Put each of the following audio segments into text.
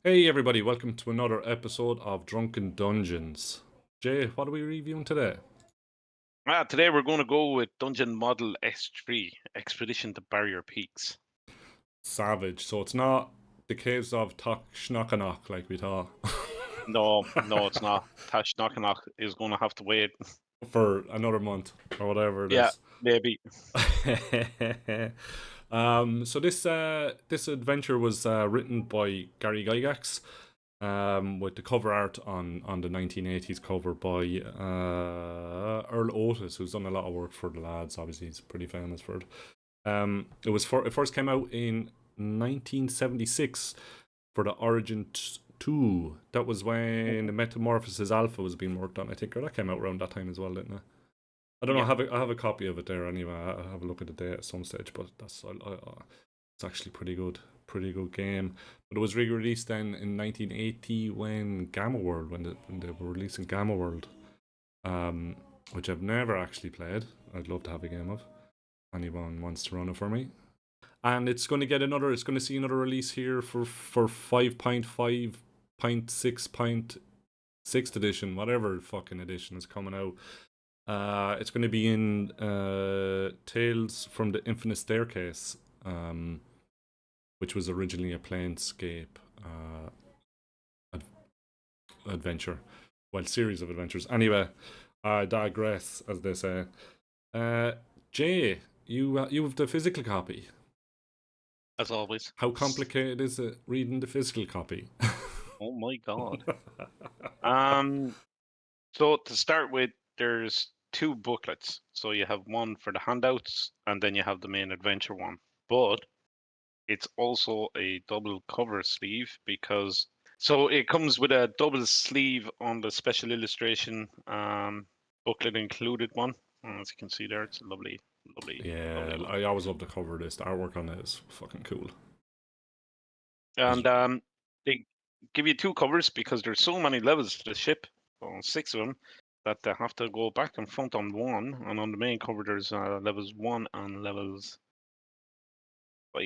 Hey everybody, welcome to another episode of Drunken Dungeons. Jay, what are we reviewing today? Today we're going to go with Dungeon Model S3 Expedition to Barrier Peaks. Savage. So it's not the caves of Knock like we thought. No, it's not. Tash Knockanock is going to have to wait. For another month or whatever it Yeah, is. maybe. So this adventure was written by Gary Gygax, with the cover art on the 1980s cover by Earl Otis, who's done a lot of work for the lads. Obviously, he's pretty famous for it. It first came out in 1976 for the Origin 2. That was when the Metamorphosis Alpha was being worked on, I think, or that came out around that time as well, didn't it? I don't know. Yeah. I have a copy of it there anyway. I'll have a look at the date at some stage, but it's actually pretty good game. But it was re-released then in 1980 when Gamma World, when they were releasing Gamma World, which I've never actually played. I'd love to have a game of. Anyone wants to run it for me? And it's going to get another. It's going to see another release here for 5.5.6.6 edition, whatever fucking edition is coming out. It's going to be in Tales from the Infinite Staircase, which was originally a Planescape adventure, well, series of adventures. Anyway, I digress, as they say. Jay, you have the physical copy. As always. How complicated is it reading the physical copy? Oh my god. Um. So to start with, there's two booklets. So you have one for the handouts, and then you have the main adventure one. But it's also a double cover sleeve because it comes with a double sleeve on the special illustration booklet included one. And as you can see there, it's a lovely, Yeah, lovely one. I always love the cover of this. The artwork on it is fucking cool. And they give you two covers because there's so many levels to the ship, six of them, that they have to go back and front on one. And on the main cover, there's levels 1 and levels 5.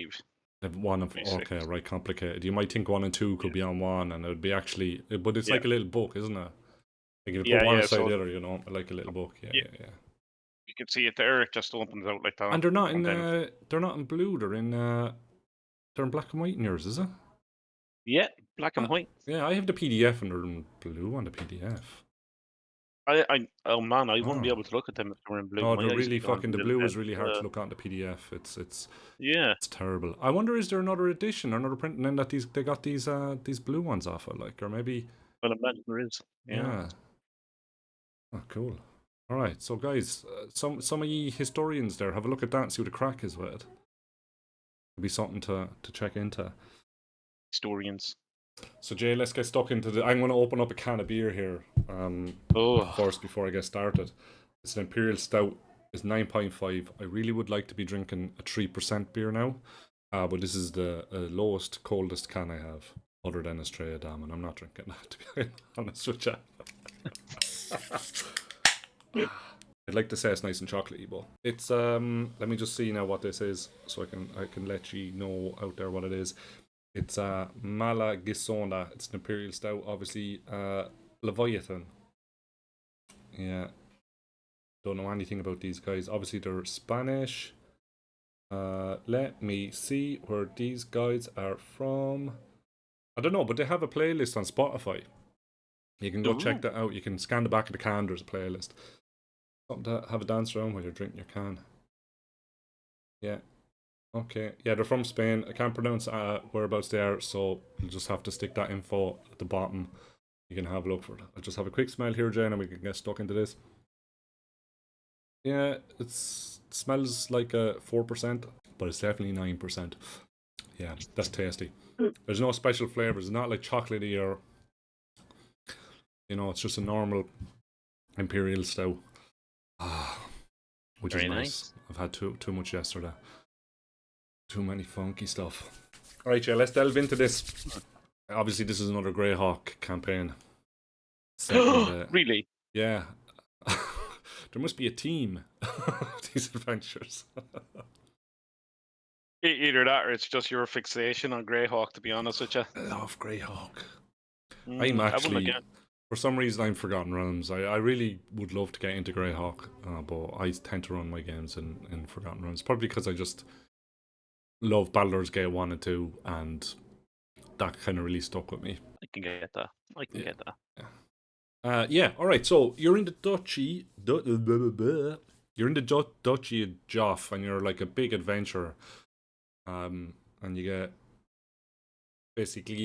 One of Maybe 6. okay, right, complicated. You might think 1 and 2 could be on one, and it would be actually, but it's Yeah, like a little book, isn't it? Like if you put yeah, one yeah. aside So the other, like a little book. Yeah, yeah, yeah, yeah. you can see it there. It just opens out like that, And and then they're not in blue. They're in black and white in yours, is it? yeah, black and white. Yeah, I have the PDF and they're in blue on the PDF. Oh man, I wouldn't be Oh, able to look at them if they were in blue. no, My they're eyes really would go on fucking. a The little blue bit. is really hard to look at on the PDF. It's Yeah, it's terrible. I wonder, is there another edition or another print, and then that they got these blue ones off of, like, or maybe, but I imagine there is. Yeah. yeah. Oh, cool. All right, so guys, some of ye historians there, have a look at that and see what the crack is with it. It'd be something to check into. Historians. So Jay, let's get stuck into the. I'm going to open up a can of beer here. Oh, First, before I get started, it's an Imperial Stout. It's 9.5. I really would like to be drinking a 3% beer now, but this is the lowest, coldest can I have, other than Estrella Dam, and I'm not drinking that, to be honest with you. I'd like to say it's nice and chocolatey, but it's let me just see now what this is, so I can let you know out there what it is. It's Mala Gissona. It's an Imperial Stout, obviously. Leviathan. Yeah. Don't know anything about these guys. Obviously, they're Spanish. Let me see where these guys are from. I don't know, but they have a playlist on Spotify. You can go check ooh, that out. You can scan the back of the can. There's a playlist. Something to have a dance around while you're drinking your can. Yeah. Okay. Yeah, they're from Spain. I can't pronounce whereabouts they are, so you'll just have to stick that info at the bottom. You can have a look for it. I'll just have a quick smell here, Jane, and we can get stuck into this. Yeah, it smells like a 4%, but it's definitely 9%. Yeah, that's tasty. There's no special flavors. It's not like chocolatey or, it's just a normal Imperial Stout. Which is very nice. nice. I've had too much yesterday. Too many funky stuff. All right, yeah, let's delve into this. Obviously, this is another Greyhawk campaign. Second, Really? yeah. There must be a team of these adventures. Either that or it's just your fixation on Greyhawk, to be honest with you. I love Greyhawk. I'm I wouldn't actually, again. for some reason, I'm Forgotten Realms. I really would love to get into Greyhawk, but I tend to run my games in Forgotten Realms. Probably because I just love Baldur's Gate 1 and 2, and that kind of really stuck with me. I can get that. I can Yeah. get that. Yeah, alright, so you're in the Duchy. You're in the Duchy of Joff, and you're like a big adventurer. And you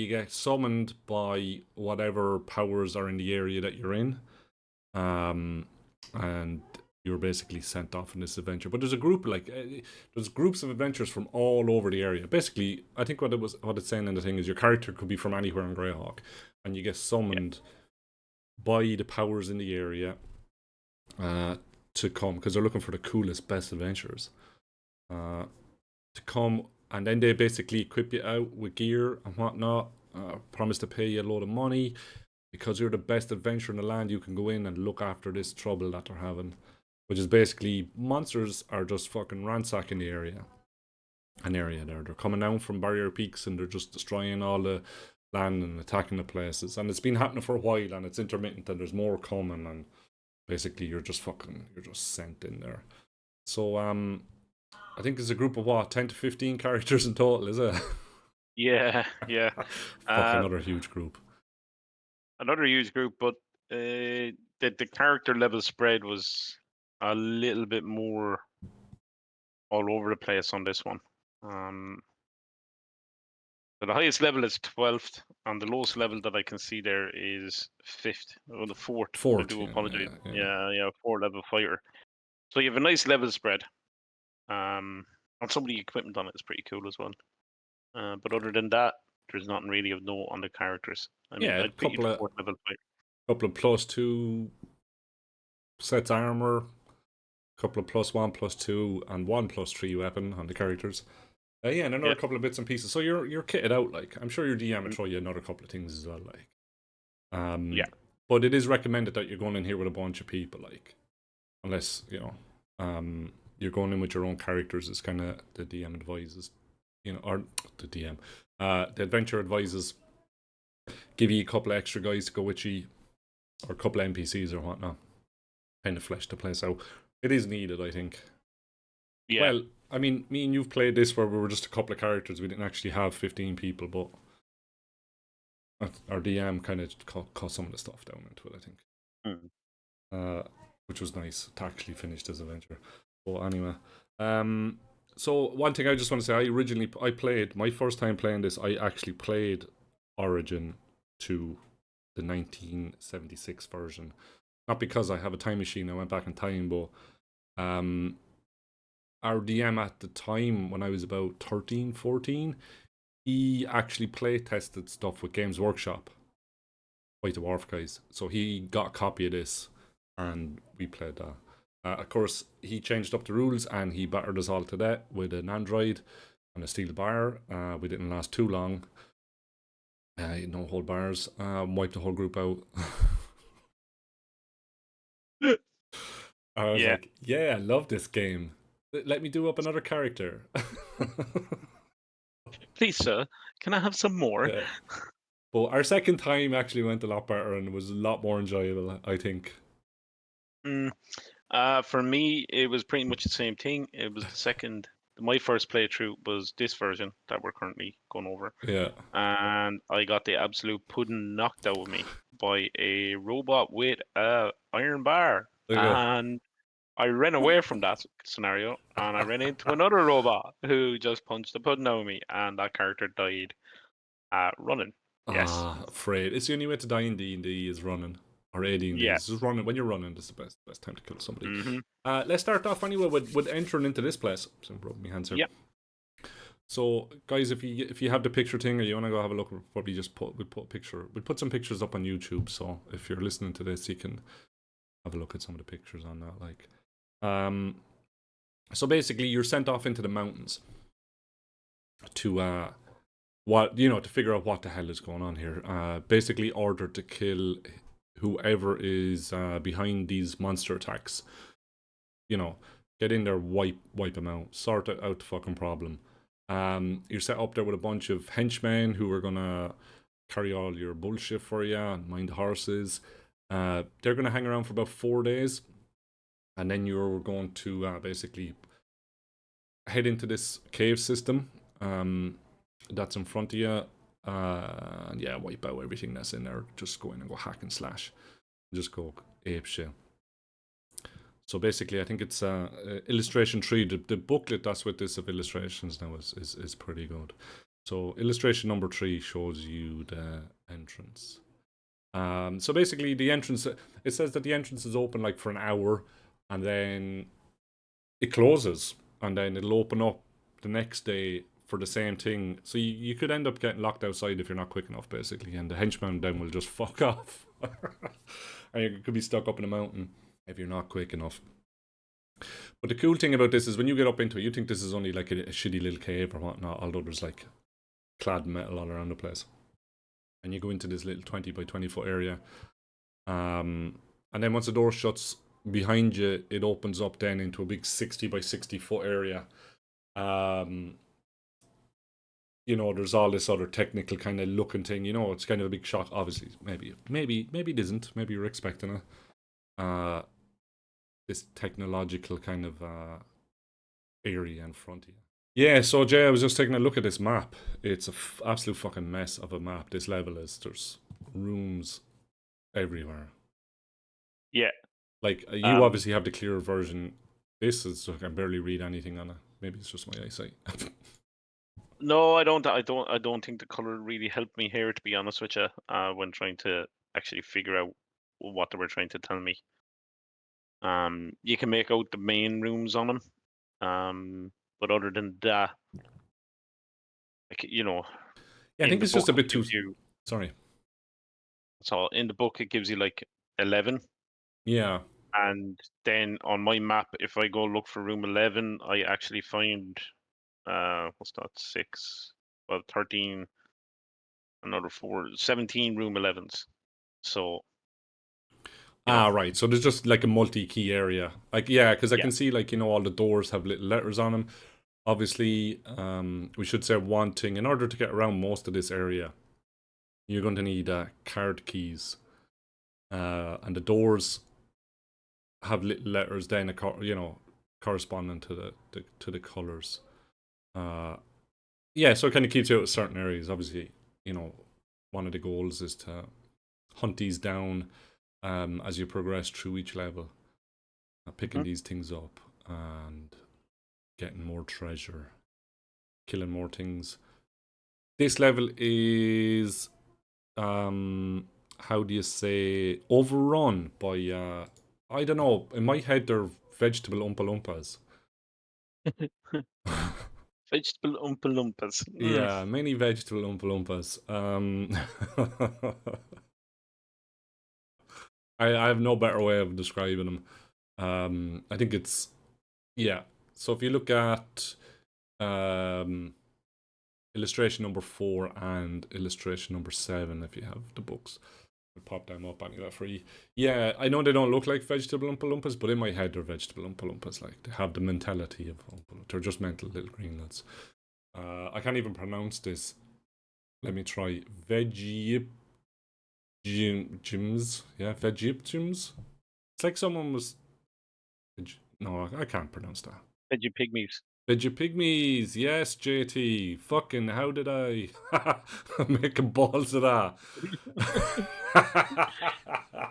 get summoned by whatever powers are in the area that you're in. And you're basically sent off in this adventure. But there's a group there's groups of adventurers from all over the area. Basically, I think what it's saying in the thing is your character could be from anywhere in Greyhawk, and you get summoned by the powers in the area to come because they're looking for the coolest, best adventurers to come, and then they basically equip you out with gear and whatnot. Promise to pay you a load of money because you're the best adventurer in the land. You can go in and look after this trouble that they're having, which is basically monsters are just fucking ransacking the area. An area there. They're coming down from barrier peaks and they're just destroying all the land and attacking the places. And it's been happening for a while and it's intermittent and there's more coming, and basically you're just sent in there. So I think it's a group of 10 to 15 characters in total, is it? Yeah. Fuck, another huge group. Another huge group, but the character level spread was a little bit more all over the place on this one. So the highest level is 12th, and the lowest level that I can see there is 5th, or the 4th. I do apologize. Yeah, 4-level fighter. So you have a nice level spread. And some of the equipment on it is pretty cool as well. But other than that, there's nothing really of note on the characters. I'd put you to 4th-level fighter. Couple of +2 sets armor, couple of +1, +2, and 1 +3 weapon on the characters. And another couple of bits and pieces. So you're kitted out. Like, I'm sure your DM will throw you another couple of things as well. Like, but it is recommended that you're going in here with a bunch of people. Like, unless you're going in with your own characters. Is kind of the DM advises. Or the DM, the adventure advises give you a couple of extra guys to go with you, or a couple of NPCs or whatnot. Kind of flesh the place out. It is needed, I think. Yeah. Well, I mean, me and you've played this where we were just a couple of characters. We didn't actually have 15 people, but our DM kind of cut some of the stuff down into it, I think. Which was nice to actually finish this adventure. But anyway, so one thing I just want to say, I played, my first time playing this, I actually played Origin to the 1976 version. Not because I have a time machine, I went back in time, but our DM at the time, when I was about 13, 14, he actually play tested stuff with Games Workshop, White Dwarf guys. So he got a copy of this, and we played that. Of course, he changed up the rules, and he battered us all to death with an android and a steel bar. We didn't last too long. No hold bars. Wiped the whole group out. I was like, I love this game. Let me do up another character. Please, sir, can I have some more? Yeah. But our second time actually went a lot better and was a lot more enjoyable, I think. For me, it was pretty much the same thing. It was the second. My first playthrough was this version that we're currently going over. Yeah. And I got the absolute pudding knocked out of me by a robot with a iron bar. And I ran away from that scenario, and I ran into another robot who just punched the pudding out of me, and that character died running. Yes. Afraid. It's the only way to die in D&D is running. Or AD&D. Yes. Just running. When you're running, that's the best time to kill somebody. Let's start off anyway with entering into this place. So I'm rubbing my hands here. Yep. So, guys, if you have the picture thing or you want to go have a look, we'll probably just put a picture. We'll put some pictures up on YouTube. So if you're listening to this, you can have a look at some of the pictures on that. Like, so basically, you're sent off into the mountains to to figure out what the hell is going on here. Basically, ordered to kill whoever is behind these monster attacks. Get in there, wipe them out, sort out the fucking problem. You're set up there with a bunch of henchmen who are gonna carry all your bullshit for you and mind the horses. They're gonna hang around for about 4 days, and then you're going to basically head into this cave system that's in front of you. And yeah, wipe out everything that's in there. Just go in and go hack and slash. Just go ape shit. So basically, I think it's illustration 3. The booklet that's with this of illustrations now is pretty good. So illustration number 3 shows you the entrance. So basically, the entrance, it says that the entrance is open like for an hour, and then it closes, and then it'll open up the next day for the same thing. So you could end up getting locked outside if you're not quick enough, basically, and the henchman then will just fuck off. And you could be stuck up in a mountain if you're not quick enough. But the cool thing about this is when you get up into it, you think this is only like a shitty little cave or whatnot, although there's like clad metal all around the place. And you go into this little 20 by 20 foot area. And then once the door shuts behind you, it opens up then into a big 60 by 60 foot area. You know, there's all this other technical kind of looking thing. You know, it's kind of a big shock. Obviously, maybe it isn't. Maybe you're expecting it. This technological kind of area in front of you. Yeah, so Jay, I was just taking a look at this map. It's a absolute fucking mess of a map. This level is. There's rooms everywhere. Yeah. Like, you obviously have the clearer version. This is, I can barely read anything on it. Maybe it's just my eyesight. No, I don't think the color really helped me here, to be honest with you, when trying to actually figure out what they were trying to tell me. You can make out the main rooms on them, but other than that, like, you know, yeah, I think it's just a bit too. Sorry. So in the book it gives you like 11. Yeah. And then on my map, if I go look for room 11, I actually find what's that, 6, well, 13, another 4, 17 room 11s. So right. So there's just like a multi-key area. Like, yeah, because I yeah. can see, like, you know, all the doors have little letters on them. Obviously, we should say one thing. In order to get around most of this area, you're going to need card keys. And the doors have little letters then, you know, corresponding to the colors. Yeah, so it kind of keeps you out of certain areas. Obviously, you know, one of the goals is to hunt these down as you progress through each level, picking these things up and getting more treasure, killing more things. This level is how do you say, overrun by I don't know, in my head they're vegetable Oompa Loompas. Vegetable Oompa Loompas. Yeah, many vegetable Oompa Loompas. I have no better way of describing them. I think it's, yeah. So if you look at illustration number 4 and illustration number 7, if you have the books, I'll pop them up anyway for you. Yeah, I know they don't look like vegetable Oompa Loompas, but in my head they're vegetable Oompa Loompas. Like, they have the mentality of Oompa Loompas. They're just mental little green nuts. I can't even pronounce this. Let me try. Gyms. Yeah, Gyms. It's like someone was. No, I can't pronounce that. Veggie pygmies. Pygmies. Yes, JT. Fucking, how did I? I'm making balls of that.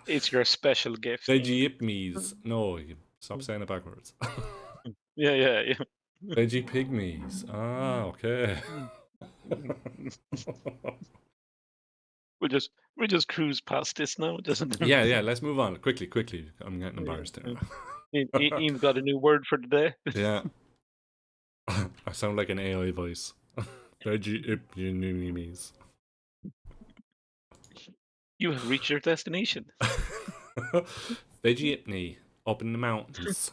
It's your special gift. Pygmies. No, stop saying it backwards. Yeah. Pygmies. Ah, okay. We'll just cruise past this now, doesn't it? Yeah. Let's move on quickly. I'm getting embarrassed here. Ian's got a new word for the day. Yeah. I sound like an AI voice. Pygmies. You have reached your destination. Veggie up in the mountains.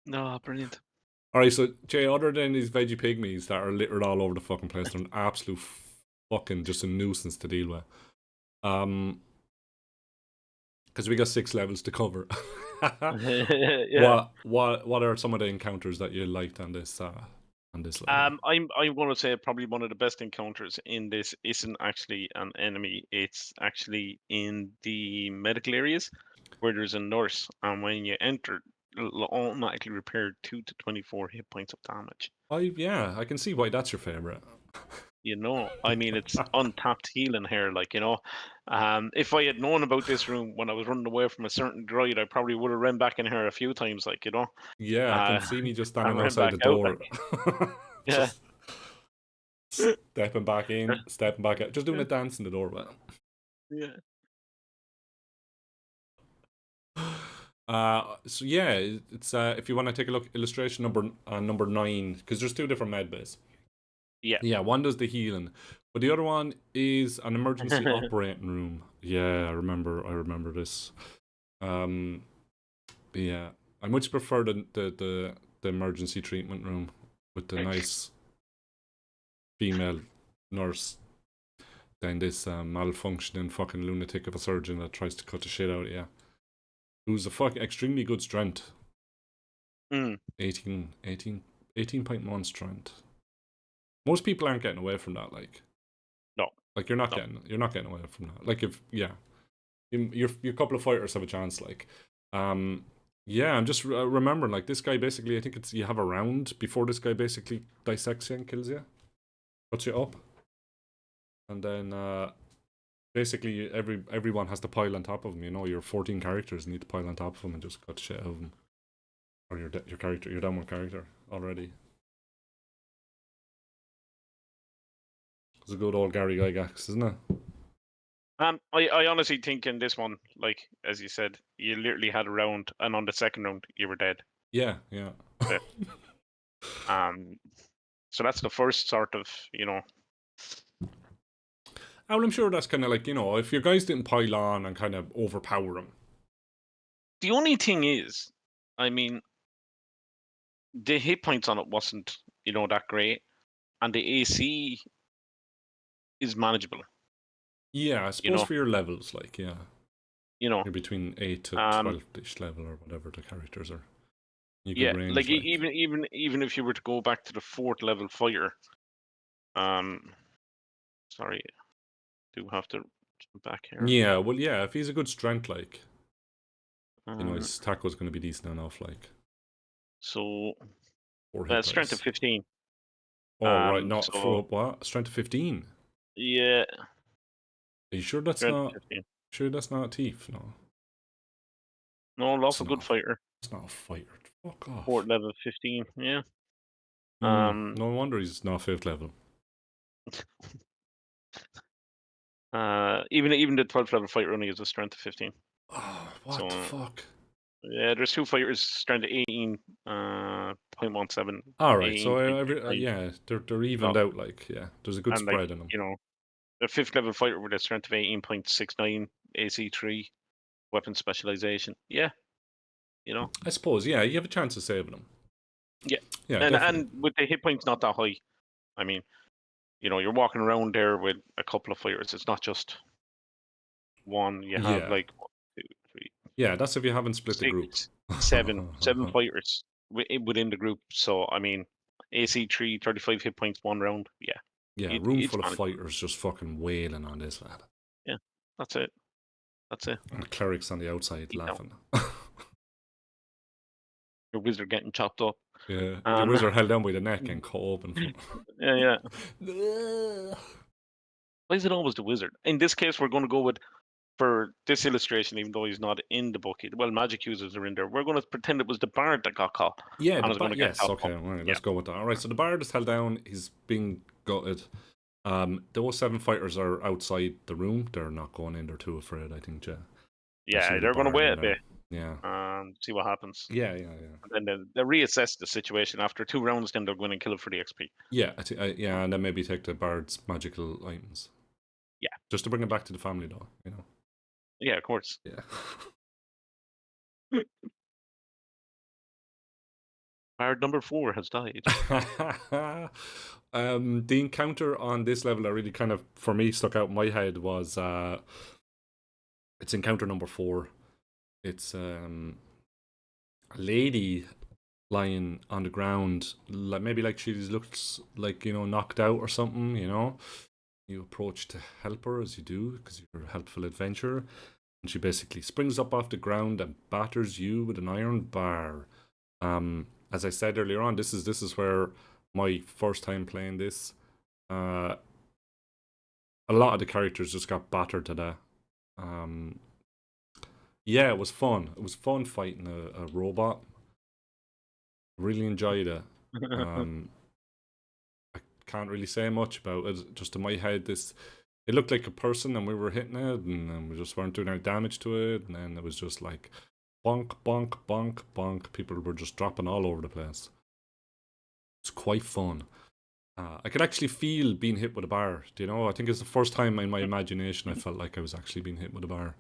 No, brilliant. Alright, so Jay, other than these veggie pygmies that are littered all over the fucking place, they're an absolute fucking just a nuisance to deal with. Because Because we got 6 levels to cover. Yeah. What are some of the encounters that you liked on this level? I'm going to say probably one of the best encounters in this isn't actually an enemy. It's actually in the medical areas where there's a nurse, and when you enter, it'll automatically repair 2 to 24 hit points of damage. I can see why that's your favorite. I mean, it's untapped healing here. If I had known about this room when I was running away from a certain droid, I probably would have run back in here a few times. Yeah, I can see me just and standing ran outside back the out. door. Yeah, Just stepping back in, stepping back out, just doing a dance in the doorway. yeah. So yeah, it's if you want to take a look, illustration number 9, because there's 2 different med bays. Yeah. Yeah, one does the healing, but the other one is an emergency operating room. Yeah, I remember this. But yeah, I much prefer the emergency treatment room with the nice female nurse than this malfunctioning fucking lunatic of a surgeon that tries to cut the shit out of you. Who's a fucking extremely good strength. 18.1 strength. Most people aren't getting away from that. No. You're not getting away from that. Your couple of fighters have a chance. Yeah, I'm just remembering. This guy basically, I think it's you have a round before this guy basically dissects you and kills you, cuts you up, and then basically everyone has to pile on top of him. Your 14 characters need to pile on top of him and just cut shit out of him. Or your character, you're down one character already. It's a good old Gary Gygax, isn't it? I honestly think in this one, as you said, you literally had a round, and on the second round, you were dead. Yeah. So that's the first sort of, Well, I'm sure that's kind of if your guys didn't pile on and kind of overpower him. The only thing is, I mean, the hit points on it wasn't, that great, and the AC is manageable. Yeah, I suppose for your levels, you you're between 8 to 12-ish level or whatever the characters are. You could range, even if you were to go back to the 4th level fighter, sorry, do have to jump back here. Yeah, well, yeah, if he's a good strength, his tackle's going to be decent enough, So, 4 hit strength dice. of 15. Oh, right, not for what? Strength of 15? Yeah. Are you sure that's not? 15. Sure that's not a thief? No. No, lawful good fighter. It's not a fighter. Fuck off. 4th level 15. Yeah. No wonder he's not 5th level. Even the 12th level fighter only is a strength of 15. Oh, what the fuck? Yeah, there's 2 fighters strength 18.17. All right, so they're evened out. There's a good and spread in them. The 5th level fighter with a strength of 18.69, AC 3, weapon specialization. Yeah, I suppose. Yeah, you have a chance of saving them. Yeah, yeah, and with the hit points not that high, I mean, you're walking around there with a couple of fighters. It's not just one. You have 1, 2, 3. Yeah, that's if you haven't split 6, the group. 7 fighters within the group. So I mean, AC 3, 35 hit points 1 round. Yeah. Yeah, room full of fighters just fucking wailing on this lad. Yeah, that's it. And the clerics on the outside laughing. Your wizard getting chopped up. Yeah, the wizard held down by the neck and cut open. Yeah. Why is it always the wizard? In this case, we're going to go with, for this illustration, even though he's not in the book, magic users are in there. We're going to pretend it was the bard that got caught. Yeah, okay, right, let's go with that. All right, so the bard is held down. He's being gutted. Those 7 fighters are outside the room. They're not going in. They're too afraid, I think, Yeah, they're going to wait a bit. Yeah. See what happens. Yeah. And then they reassess the situation after 2 rounds. Then they're going to kill it for the XP. Yeah, and then maybe take the bard's magical items. Yeah, just to bring it back to the family, though. Yeah, of course. Yeah. Bard number 4 has died. The encounter on this level that really kind of, for me, stuck out in my head was it's encounter number 4. It's a lady lying on the ground, like maybe like she looks like knocked out or something. You approach to help her as you do because you're a helpful adventurer, and she basically springs up off the ground and batters you with an iron bar. As I said earlier on, this is where my first time playing this. Uh, a lot of the characters just got battered to that. Um, yeah, it was fun. It was fun fighting a robot. Really enjoyed it. Um, I can't really say much about it. Just in my head, it looked like a person, and we were hitting it, and then we just weren't doing any damage to it, and then it was just like bonk, bonk, bonk, bonk. People were just dropping all over the place. It's quite fun. I could actually feel being hit with a bar. Do you know? I think it's the first time in my imagination I felt like I was actually being hit with a bar.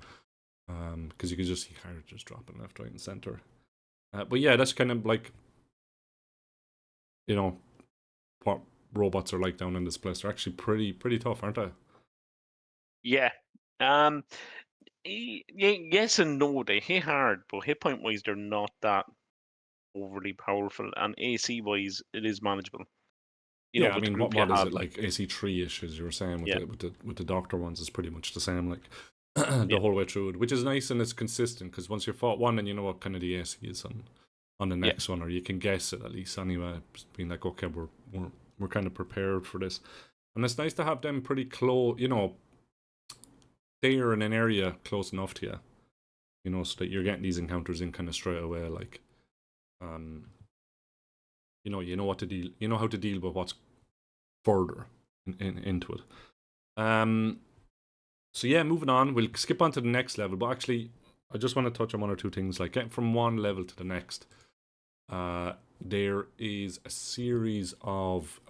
Because you could just see characters dropping left, right, and center. But yeah, that's kind of like what robots are like down in this place. They're actually pretty tough, aren't they? Yeah. Yes and no. They hit hard, but hit point wise, they're not that overly powerful, and AC wise, it is manageable. Yeah, I With the mean, group you what is have. it like AC3-ish, as you were saying with Yeah, the doctor ones is pretty much the same, like the yeah, whole way through it, which is nice and it's consistent because once you fought one, and you know what kind of the AC is on the yeah, next one, or you can guess it at least anyway, being like, okay, we're kind of prepared for this, and it's nice to have them pretty close, there in an area close enough to you, so that you're getting these encounters in kind of straight away, like, um, you know what to deal, you know how to deal with what's further into it. Um, so yeah, moving on. We'll skip on to the next level, but actually, I just want to touch on one or two things. Like getting from one level to the next, there is a series of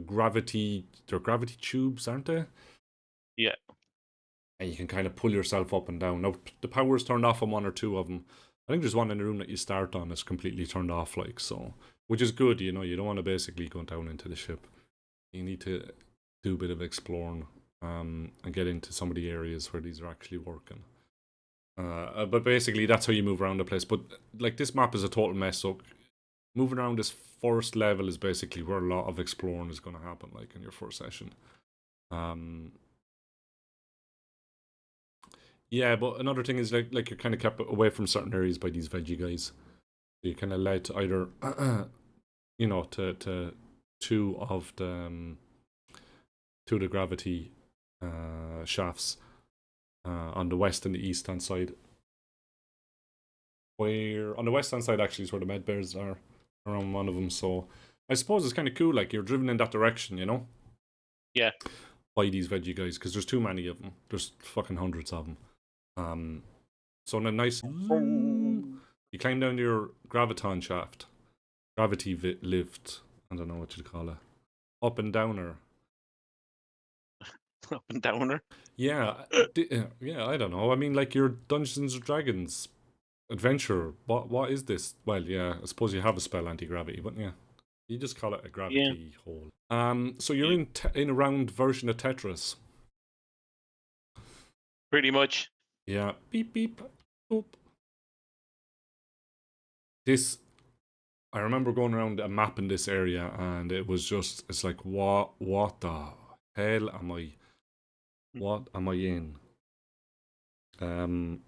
gravity. They're gravity tubes, aren't they? yeah. And you can kind of pull yourself up and down. Now the power is turned off on one or two of them. I think there's one in the room that you start on is completely turned off, like so, which is good. You don't want to basically go down into the ship. You need to do a bit of exploring, and get into some of the areas where these are actually working. But basically, that's how you move around the place. But like this map is a total mess, so moving around this first level is basically where a lot of exploring is going to happen, like in your first session. Um, yeah, but another thing is like you're kind of kept away from certain areas by these veggie guys. You're kind of led to either, to two of the gravity shafts on the west and the east hand side. Where on the west hand side actually is where the med bears are around one of them. So I suppose it's kind of cool. Like you're driven in that direction, Yeah. by these veggie guys because there's too many of them. There's fucking hundreds of them. So in a nice, Oh. you climb down your graviton shaft, lift. I don't know what you'd call it. Up and downer. Up and downer. Yeah, yeah. I don't know. I mean, like your Dungeons and Dragons adventure. What is this? Well, yeah. I suppose you have a spell anti gravity, but yeah. You just call it a Yeah. gravity hole. So you're in a round version of Tetris. Pretty much. Yeah. Beep beep. Boop. This I remember going around a map in this area, and it's like what the hell am I? What am I in? Um,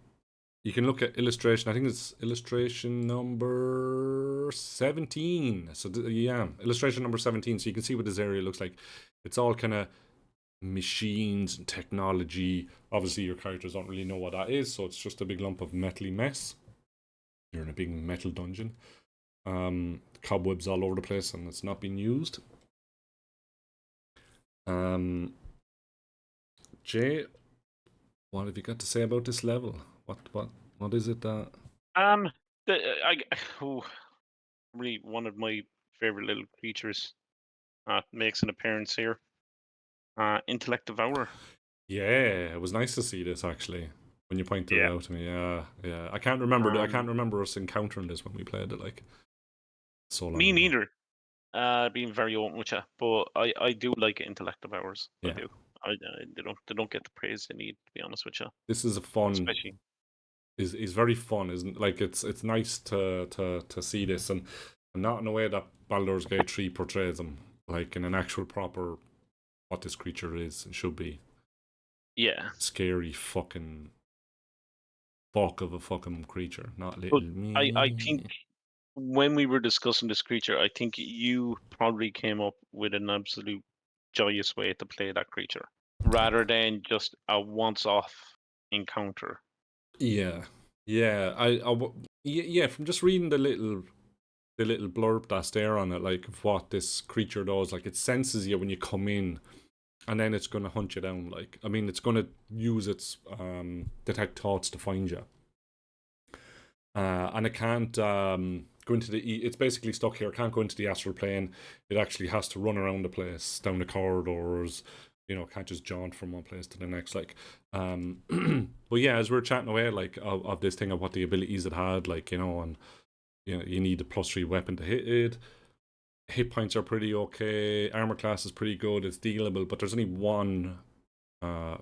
you can look at illustration. I think it's illustration number 17. So yeah, illustration number 17. So you can see what this area looks like. It's all kind of machines and technology. Obviously, your characters don't really know what that is, so it's just a big lump of metally mess. You're in a big metal dungeon. Cobwebs all over the place, and it's not being used. Jay, what have you got to say about this level? What is it that? Um, I oh, really one of my favorite little creatures makes an appearance here. Intellect Devourer. Yeah, it was nice to see this actually when you pointed it Yeah. out to me. Yeah, yeah. I can't remember. I can't Um, remember us encountering this when we played it like so long Me ago. neither. Being very open with you, but I do like Intellect Devourers. I Yeah, do. They don't get the praise they need, to be honest with you. this is a fun Especially. is very fun, isn't like it's nice to see this, and not in a way that Baldur's Gate 3 portrays them, like in an actual proper what this creature is and should be. Yeah. Scary fucking fuck of a fucking creature, not But little I me. think when we were discussing this creature, I think you probably came up with an absolute joyous way to play that creature, rather than just a once-off encounter. Yeah, yeah. Yeah. From just reading the little blurb that's there on it, like of what this creature does, like it senses you when you come in, and then it's gonna hunt you down. Like, I mean, it's gonna use its detect thoughts to find you, and it can't go into the. It's basically stuck here. It can't go into the astral plane. It actually has to run around the place, down the corridors. Can't just jaunt from one place to the next. Like, but yeah, as we're chatting away, like of this thing of what the abilities it had, like and you need a +3 weapon to hit it. Hit points are pretty okay. Armor class is pretty good. It's dealable, but there's only one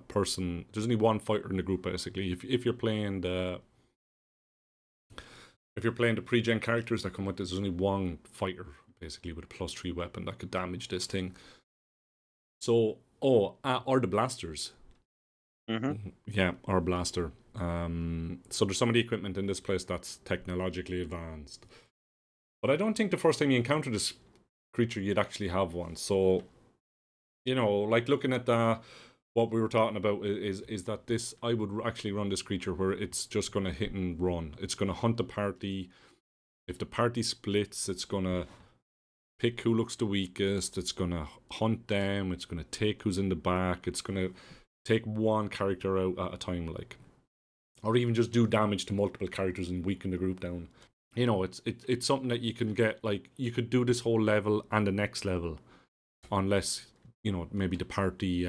person. There's only one fighter in the group basically. If you're playing the pre-gen characters that come with this, there's only one fighter basically with a +3 weapon that could damage this thing. So, or the blasters. Mm-hmm. Yeah, or blaster. So there's some of the equipment in this place that's technologically advanced. But I don't think the first time you encounter this creature you'd actually have one. So, like looking at what we were talking about is that this, I would actually run this creature where it's just going to hit and run. It's going to hunt the party. If the party splits, it's going to pick who looks the weakest. It's going to hunt them. It's going to take who's in the back. It's going to take one character out at a time, like, or even just do damage to multiple characters and weaken the group down. It's something that you can get, like, you could do this whole level and the next level, unless maybe the party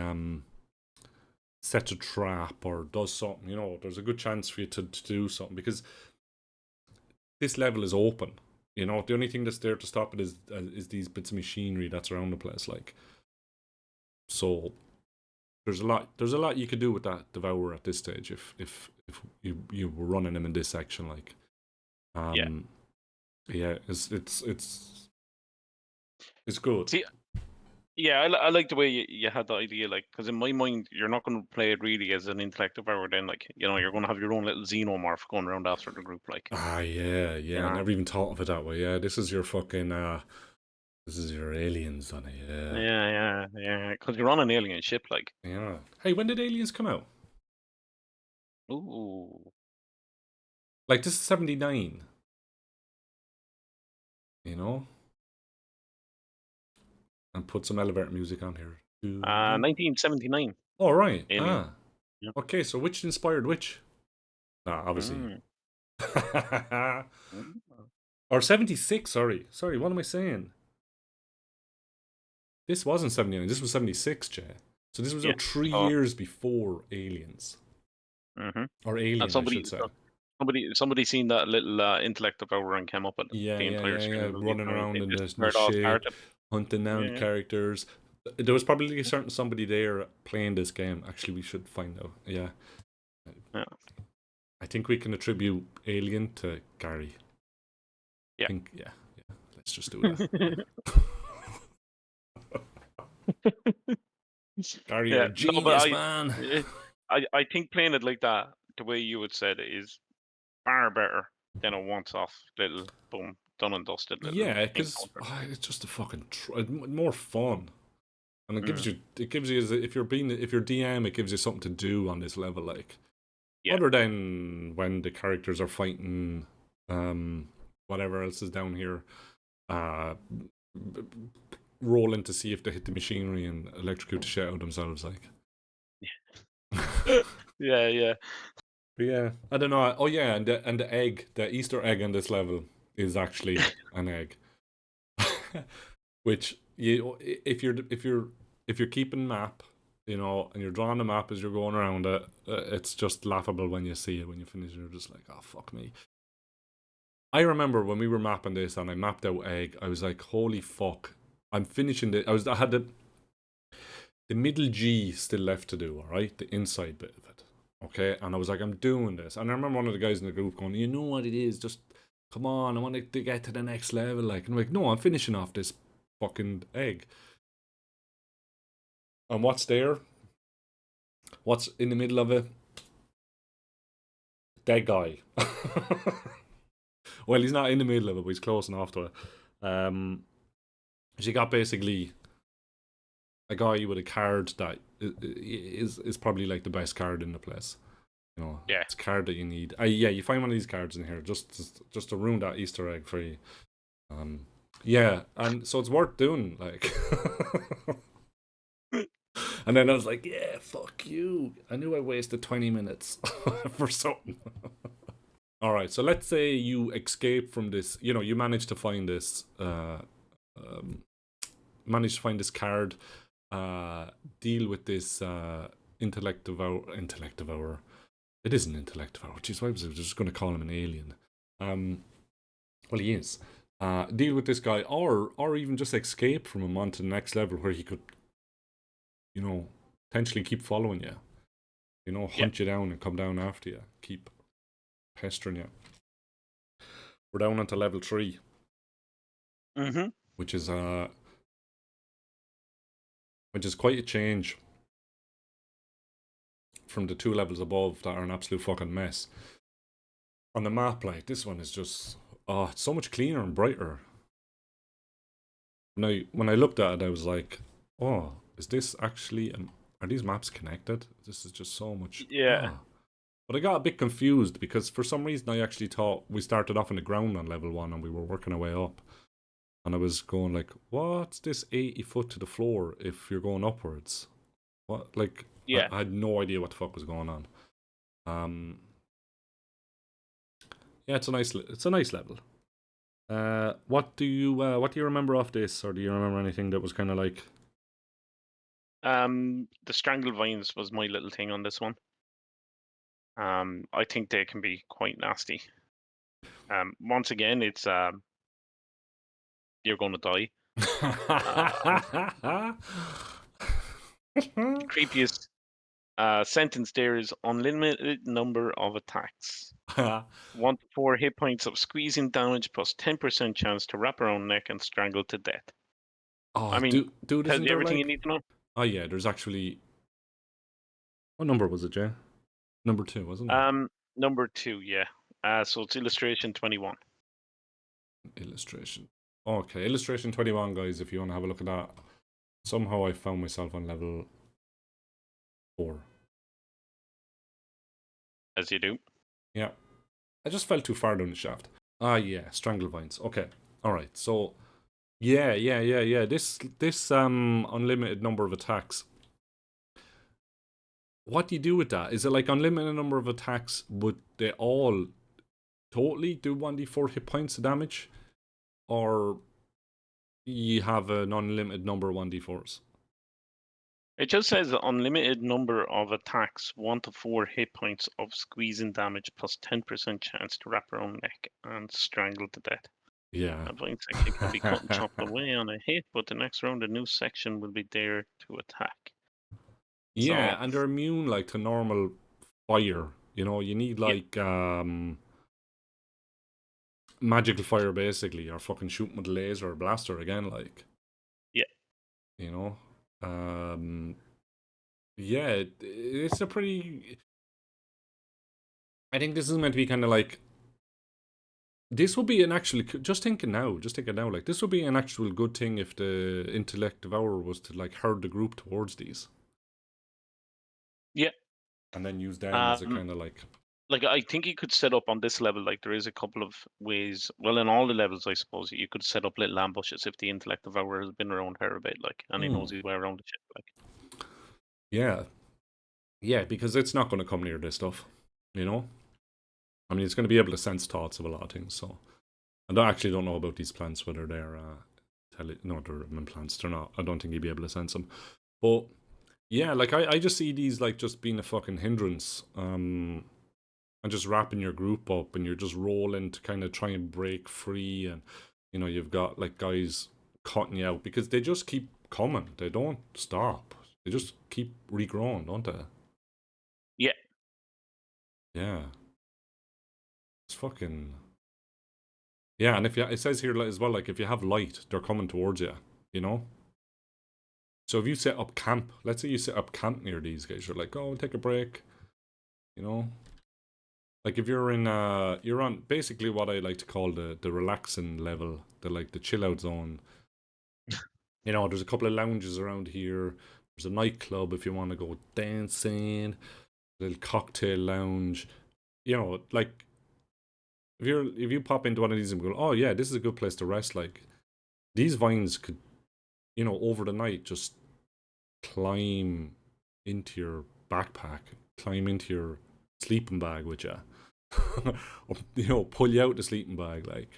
sets a trap or does something. There's a good chance for you to do something, because this level is open. The only thing that's there to stop it is these bits of machinery that's around the place, like. So there's a lot you could do with that Devourer at this stage if you were running him in this section, like. Yeah, it's good. See, yeah, I like the way you had the idea, like, because in my mind, you're not going to play it really as an intellect devourer. Then, like, you're going to have your own little xenomorph going around after the group, like. Yeah. I never even thought of it that way. Yeah, this is your fucking this is your aliens on it. Yeah. Because you're on an alien ship, like. Yeah. Hey, when did Aliens come out? Ooh. Like, this is 79. And put some elevator music on here. 1979. Oh, right. Alien. Yeah. Okay, so which inspired which? Obviously. Mm. Or 76, sorry. Sorry, what am I saying? This wasn't 79, this was 76, Jay. So this was out 3 years before Aliens. Mm-hmm. Or Alien, I should say. Somebody seen that little intellect devourer and came up with Yeah, the entire yeah. Running around in the off shit, hunting down characters. There was probably a certain somebody there playing this game. Actually, we should find out. Yeah. I think we can attribute Alien to Gary. Yeah. Yeah. Let's just do that. Gary, you're a genius, man. I think playing it like that, the way you would said it, is far better than a once-off little boom, done and dusted. Yeah, because it's just a fucking more fun, and it gives you if you're DM, it gives you something to do on this level, like. Yeah. Other than when the characters are fighting, whatever else is down here, rolling to see if they hit the machinery and electrocute the shit out of themselves, like. Yeah. But yeah, I don't know. Oh yeah, and the egg, the Easter egg on this level is actually an egg, which if you're keeping map, and you're drawing the map as you're going around it, it's just laughable when you see it. When you finish, you're just like, oh fuck me. I remember when we were mapping this and I mapped out egg, I was like, holy fuck, I'm finishing it. I had the middle G still left to do, alright? The inside bit of it. Okay, and I was like, I'm doing this. And I remember one of the guys in the group going, you know what it is, just come on, I want to get to the next level. Like, and I'm like, no, I'm finishing off this fucking egg. And what's there? What's in the middle of it? That guy. Well, he's not in the middle of it, but he's close enough to it. She got basically a guy with a card that is probably like the best card in the place. You know, Yeah. it's a card that you need. Yeah, you find one of these cards in here just to ruin that Easter egg for you. Yeah, and so it's worth doing. Like, and then I was like, yeah, fuck you. I knew I wasted 20 minutes for something. All right, so let's say you escape from this. You know, you manage to find this. Manage to find this card. Deal with this intellect devour. It is an intellect devour. Jeez, why was I just going to call him an alien? Well, he is. Deal with this guy, or even just escape from him onto the next level where he could, you know, potentially keep following you. You know, hunt you down and come down after you. Keep pestering you. We're down onto level 3. Mm-hmm. Which is quite a change from the 2 levels above that are an absolute fucking mess. On the map, like, this one is just, it's so much cleaner and brighter. Now, when I looked at it, I was like, oh, is this actually, are these maps connected? This is just so much, Yeah. But I got a bit confused because for some reason I actually thought we started off on the ground on level 1 and we were working our way up. And I was going like, what's this 80 foot to the floor if you're going upwards? What, like, Yeah. I had no idea what the fuck was going on. Yeah, it's a nice level. What do you remember of this, or do you remember anything that was kind of like? The strangled vines was my little thing on this one. I think they can be quite nasty. Once again, it's you're going to die. The creepiest sentence there is unlimited number of attacks. 1 to 4 hit points of squeezing damage plus 10% chance to wrap around neck and strangle to death. I mean, dude, tells isn't you there everything you like? need to know. Oh yeah, there's actually. What number was it, Jay? Number 2, wasn't it? Number 2, yeah. So it's illustration 21. Illustration. Okay, illustration 21, guys. If you want to have a look at that. Somehow I found myself on level 4. As you do. Yeah, I just fell too far down the shaft. Ah, yeah, strangle vines. Okay, all right. So, yeah. This unlimited number of attacks. What do you do with that? Is it like unlimited number of attacks, but they all totally do 1d4 hit points of damage, or you have an unlimited number of 1d4s? It just says unlimited number of attacks, 1 to 4 hit points of squeezing damage plus 10% chance to wrap around neck and strangle to death. Yeah. That vine section can be cut and chopped away on a hit, but the next round a new section will be there to attack. Yeah, So, and they're immune like to normal fire. You know, you need like magical fire basically, or fucking shooting with a laser or blaster again, like. yeah. You know? Yeah, it's a pretty. I think this is meant to be kind of like. This would be an actual. Just thinking now, like, this would be an actual good thing if the intellect devourer was to, like, herd the group towards these. Yeah. And then use them as a Um, kind of like. like I think you could set up on this level, like there is a couple of ways. Well, in all the levels, I suppose you could set up little ambushes if the intellect devourer has been around here a bit, like, and he knows his way around the ship, like. Yeah. Yeah, because it's not going to come near this stuff, you know? I mean, it's going to be able to sense thoughts of a lot of things, so. I actually don't know about these plants, whether they're. No, they're plants. They're not. I don't think you'd be able to sense them. But. Yeah, like, I just see these, like, just being a fucking hindrance. And just wrapping your group up, and you're just rolling to kind of try and break free, and you know you've got like guys cutting you out because they just keep coming. They don't stop. They just keep regrowing, don't they? Yeah. Yeah. It's fucking... Yeah, and if you, it says here as well, like, if you have light, they're coming towards you, you know? So if you set up camp, let's say you set up camp near these guys, you're like, oh, take a break, you know? Like, if you're in, you're on basically what I like to call the relaxing level, the chill out zone. You know, there's a couple of lounges around here. There's a nightclub if you want to go dancing, a little cocktail lounge. You know, like, if you pop into one of these and go, oh yeah, this is a good place to rest, like, these vines could, you know, over the night just climb into your backpack, climb into your sleeping bag with you. Or, you know, pull you out the sleeping bag, like,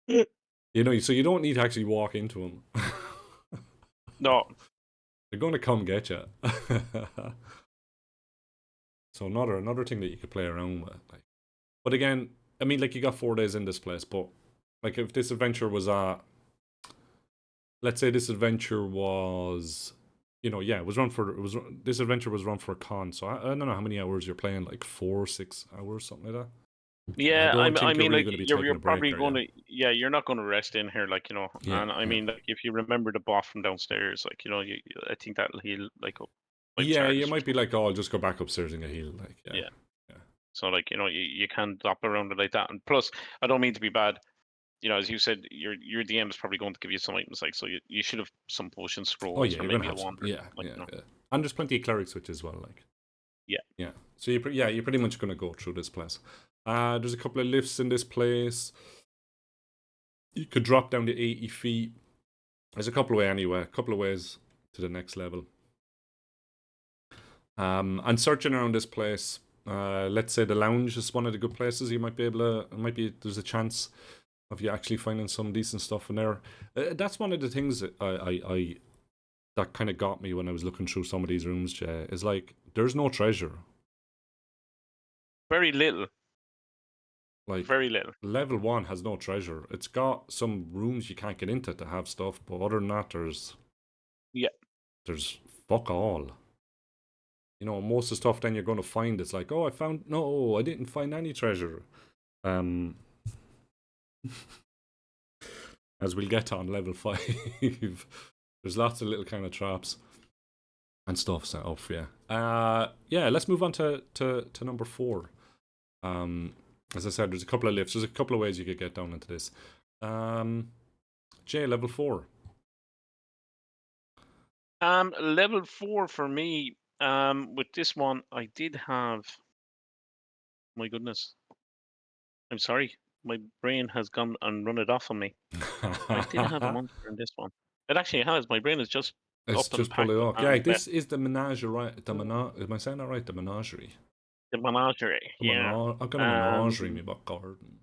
you know, so you don't need to actually walk into them. No. They're going to come get you. So another thing that you could play around with, like. But again, I mean, like, you got 4 days in this place, but like, if this adventure was let's say this adventure was, you know, yeah, this adventure was run for a con. So I don't know how many hours you're playing, like 4, 6 hours, something like that. I Yeah, don't I think you're mean, really like going to be you're taking a break, probably are going you? to, yeah, you're not going to rest in here, like, you know. Yeah, And I yeah. mean, like, if you remember the boss from downstairs, like, you know, I think that'll heal like up 5 Yeah, you stars or might be something. like, oh, I'll just go back upstairs and get healed. Like, yeah, Yeah. yeah. So, like, you know, you can drop around it like that. And plus, I don't mean to be bad. You know, as you said, your DM is probably going to give you some items, like, so you should have some potion Oh scrolls yeah, or you're gonna maybe a have some. wand, Yeah, like, yeah, you know. yeah. And there's plenty of cleric switches as well. Like, Yeah. yeah. So you're pretty much gonna go through this place. There's a couple of lifts in this place. You could drop down to 80 feet. There's a couple of ways to the next level. And searching around this place, let's say the lounge is one of the good places. You might be able to. There's a chance of you actually finding some decent stuff in there. That's one of the things that I that kind of got me when I was looking through some of these rooms, Jay, is like, there's no treasure. Very little. Like, Very little. level 1 has no treasure. It's got some rooms you can't get into to have stuff, but other than that, Yeah. there's fuck all. You know, most of the stuff then you're going to find, it's like, oh, I didn't find any treasure. As we'll get on level 5, there's lots of little kind of traps and stuff set up for you. Yeah, let's move on to number 4. As I said, there's a couple of lifts. There's a couple of ways you could get down into this. Jay, level 4. Level 4 for me. With this one, I did have. My goodness, I'm sorry. My brain has gone and run it off on me. I did have a monster in this one. It actually has. My brain is just It's up and just pull packed it off. Yeah, and this is the menagerie. Am I saying that right? The menagerie. the menagerie. Yeah. I've got a menagerie in Um, my back garden.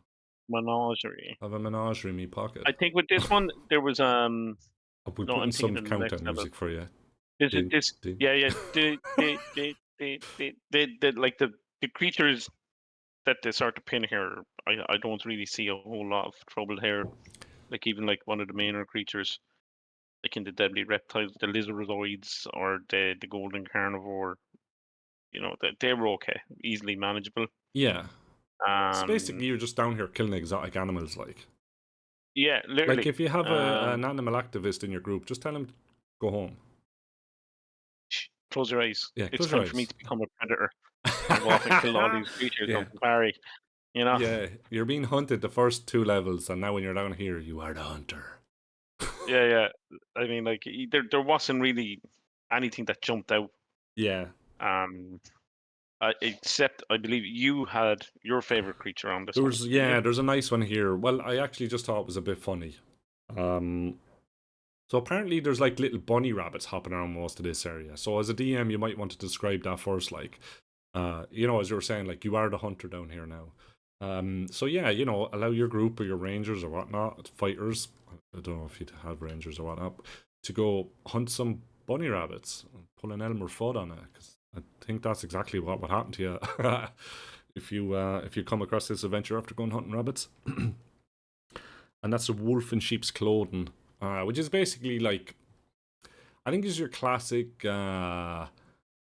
menagerie. I have a menagerie in my pocket. I think with this one there was I'll be no, I'm putting thinking some in the next countdown level. music for you. This is Ding, this. ding. Yeah, yeah. Like the creatures that they sort of pin here. I don't really see a whole lot of trouble here. Like, even like one of the mainer creatures, like in the deadly reptiles, the lizardoids or the golden carnivore. You know, they were okay, easily manageable. Yeah. So Um, basically, you're just down here killing exotic animals, like. yeah, Like, literally. if you have an Um, animal activist in your group, just tell him to go home. Close your eyes. Yeah, It's close your time for me eyes. to become a predator and go off and kill all these creatures Yeah. on safari. You know? Yeah, you're being hunted the first 2 levels, and now when you're down here, you are the hunter. Yeah, yeah. I mean, like, there wasn't really anything that jumped out. Yeah. Um, except I believe you had your favorite creature on this one, didn't you? There's a nice one here. Well, I actually just thought it was a bit funny. Um, so apparently there's like little bunny rabbits hopping around most of this area. So as a DM, you might want to describe that first, like, you know, as you were saying, like, you are the hunter down here now. So yeah, you know, allow your group or your rangers or whatnot, fighters, I don't know if you'd have rangers or whatnot, to go hunt some bunny rabbits and pull an Elmer Fudd on it, because I think that's exactly what would happen to you if you come across this adventure after going hunting rabbits. And that's a wolf in sheep's clothing, which is basically like, I think is your classic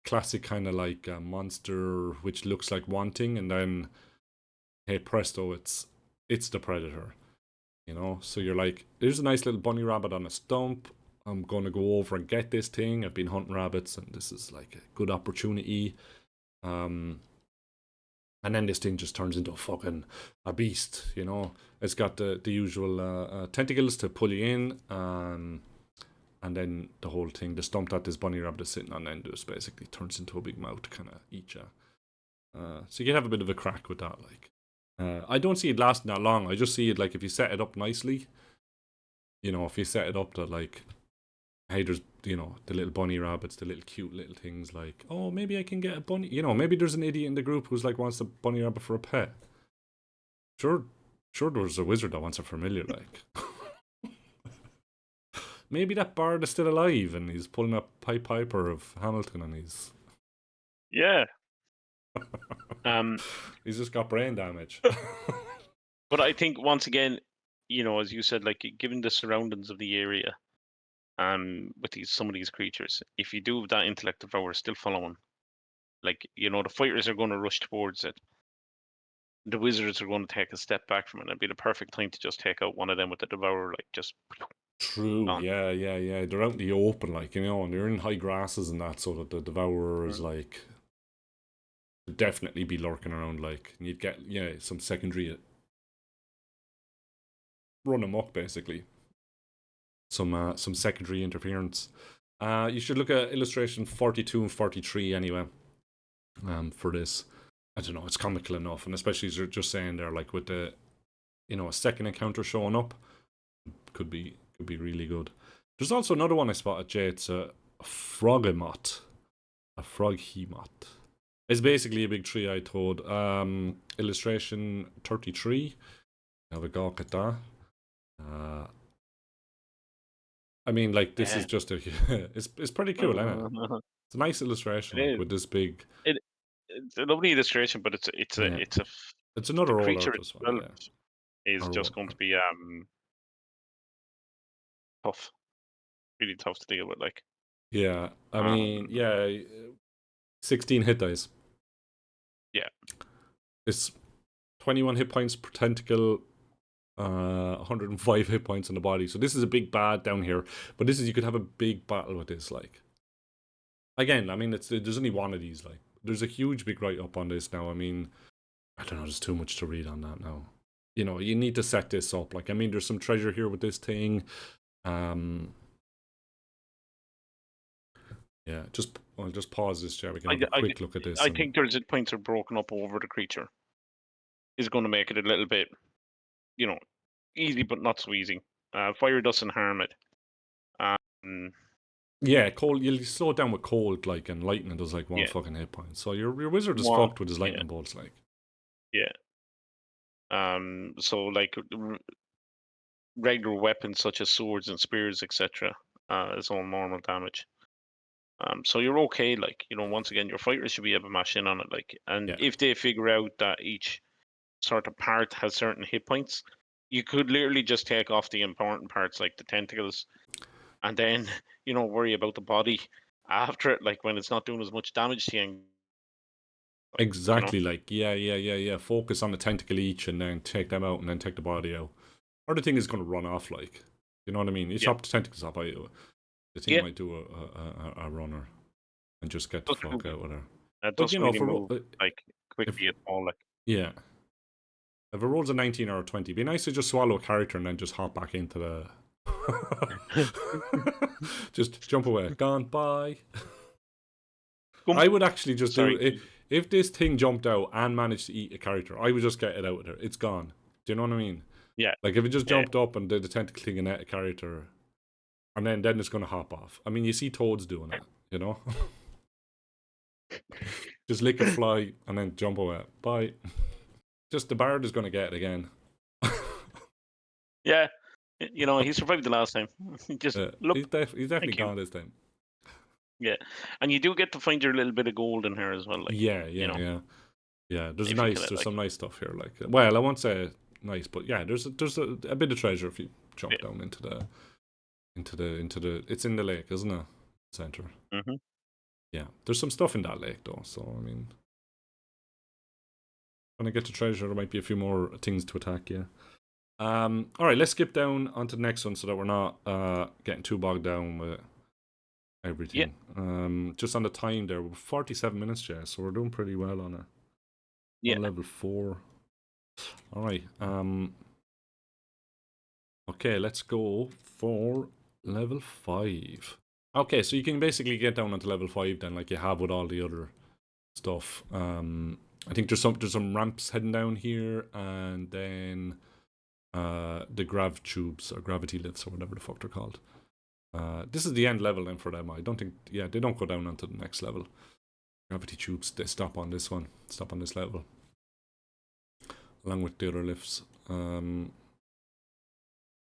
classic kind of like monster which looks like wanting, and then hey presto, it's the predator. So you're like, there's a nice little bunny rabbit on a stump. I'm gonna go over and get this thing. I've been hunting rabbits, and this is like a good opportunity. And then this thing just turns into a beast. It's got the usual tentacles to pull you in, and then the whole thing, the stump that this bunny rabbit is sitting on, then just basically turns into a big mouth to kind of eat you. So you can have a bit of a crack with that, like. I don't see it lasting that long. I just see it like if you set it up nicely. If you set it up that like, hey, there's the little bunny rabbits, the little cute little things like, oh, maybe I can get a bunny. Maybe there's an idiot in the group who's like wants a bunny rabbit for a pet. Sure, there's a wizard that wants a familiar, like. Maybe that bard is still alive and he's pulling a Pied Piper of Hamilton and he's. Yeah. He's just got brain damage. But I think once again, as you said, like given the surroundings of the area, with some of these creatures, if you do have that intellect devour still following, like the fighters are going to rush towards it. The wizards are going to take a step back from it. It'd be the perfect time to just take out one of them with the devourer, like just. True. Gone. Yeah. They're out in the open, like, and they're in high grasses and that, so that the devourer is like definitely be lurking around, like, and you'd get some secondary run amok, basically. Some secondary interference. You should look at illustration 42 and 43 anyway. For this, I don't know, it's comical enough, and especially as you're just saying there, like with the, a second encounter showing up, could be really good. There's also another one I spotted, Jay. It's a froghemoth. A froghemoth. It's basically a big tree-eyed toad. Illustration 33. Have a gawk at that. I mean, like, this is just a. it's pretty cool, isn't it? It's a nice illustration, like, with this big. It's a lovely illustration, but it's another the roll creature out as well. Yeah. Is just going to be tough, really tough to deal with, like. Yeah, I mean, 16 hit dice. Yeah. It's 21 hit points per tentacle, 105 hit points in the body. So this is a big bad down here. But you could have a big battle with this, like. Again, I mean, there's only one of these, like. There's a huge big write-up on this now. I mean, I don't know, there's too much to read on that now. You need to set this up. Like, I mean, there's some treasure here with this thing. Yeah, I'll just pause this, Jerry. We can have a quick look at this. I think there's points are broken up over the creature. Is going to make it a little bit, easy, but not so easy. Fire doesn't harm it. Yeah, cold. You'll slow it down with cold, like, and lightning does like one fucking hit point. So your wizard is fucked with his lightning bolts, like. Yeah. So like regular weapons such as swords and spears, etc., is all normal damage. So you're okay, like, once again, your fighters should be able to mash in on it, like, and if they figure out that each sort of part has certain hit points, you could literally just take off the important parts like the tentacles, and then worry about the body after it, like when it's not doing as much damage to you. Exactly, like, yeah. Focus on the tentacle each, and then take them out, and then take the body out. Or the thing is going to run off, like, you know what I mean? You chop the tentacles off, the thing might do a runner, and just get the fuck out with her. But really move, like, quickly at all, like. Yeah. If it rolls a 19 or a 20, it'd be nice to just swallow a character and then just hop back into the. Just jump away. Gone. Bye. I would actually just do it. If this thing jumped out and managed to eat a character, I would just get it out of there. It's gone. Do you know what I mean? Yeah. Like, if it just jumped up and did the tentacle thing and ate a character, and then it's going to hop off. I mean, you see toads doing that, Just lick a fly and then jump away. Bye. Just the bard is going to get it again. Yeah. He survived the last time. Just look. He's definitely gone this time. Yeah, and you do get to find your little bit of gold in here as well. Like, yeah. There's some nice stuff here. Like, well, I won't say nice, but yeah, there's a bit of treasure if you jump down into the. It's in the lake, isn't it? Center. Mm-hmm. Yeah, there's some stuff in that lake though, so I mean, when I get to treasure, there might be a few more things to attack. Yeah. All right, let's skip down onto the next one so that we're not getting too bogged down with everything. Just on the time there, we're 47 minutes, Jay, so we're doing pretty well on level 4. All right. Okay, let's go for level 5. Okay, so you can basically get down onto level 5 then, like you have with all the other stuff. I think there's some ramps heading down here, and then the grav tubes or gravity lifts or whatever the fuck they're called. This is the end level then for them. I don't think, yeah, they don't go down onto the next level. Gravity tubes, they stop on this one, stop on this level, along with the other lifts.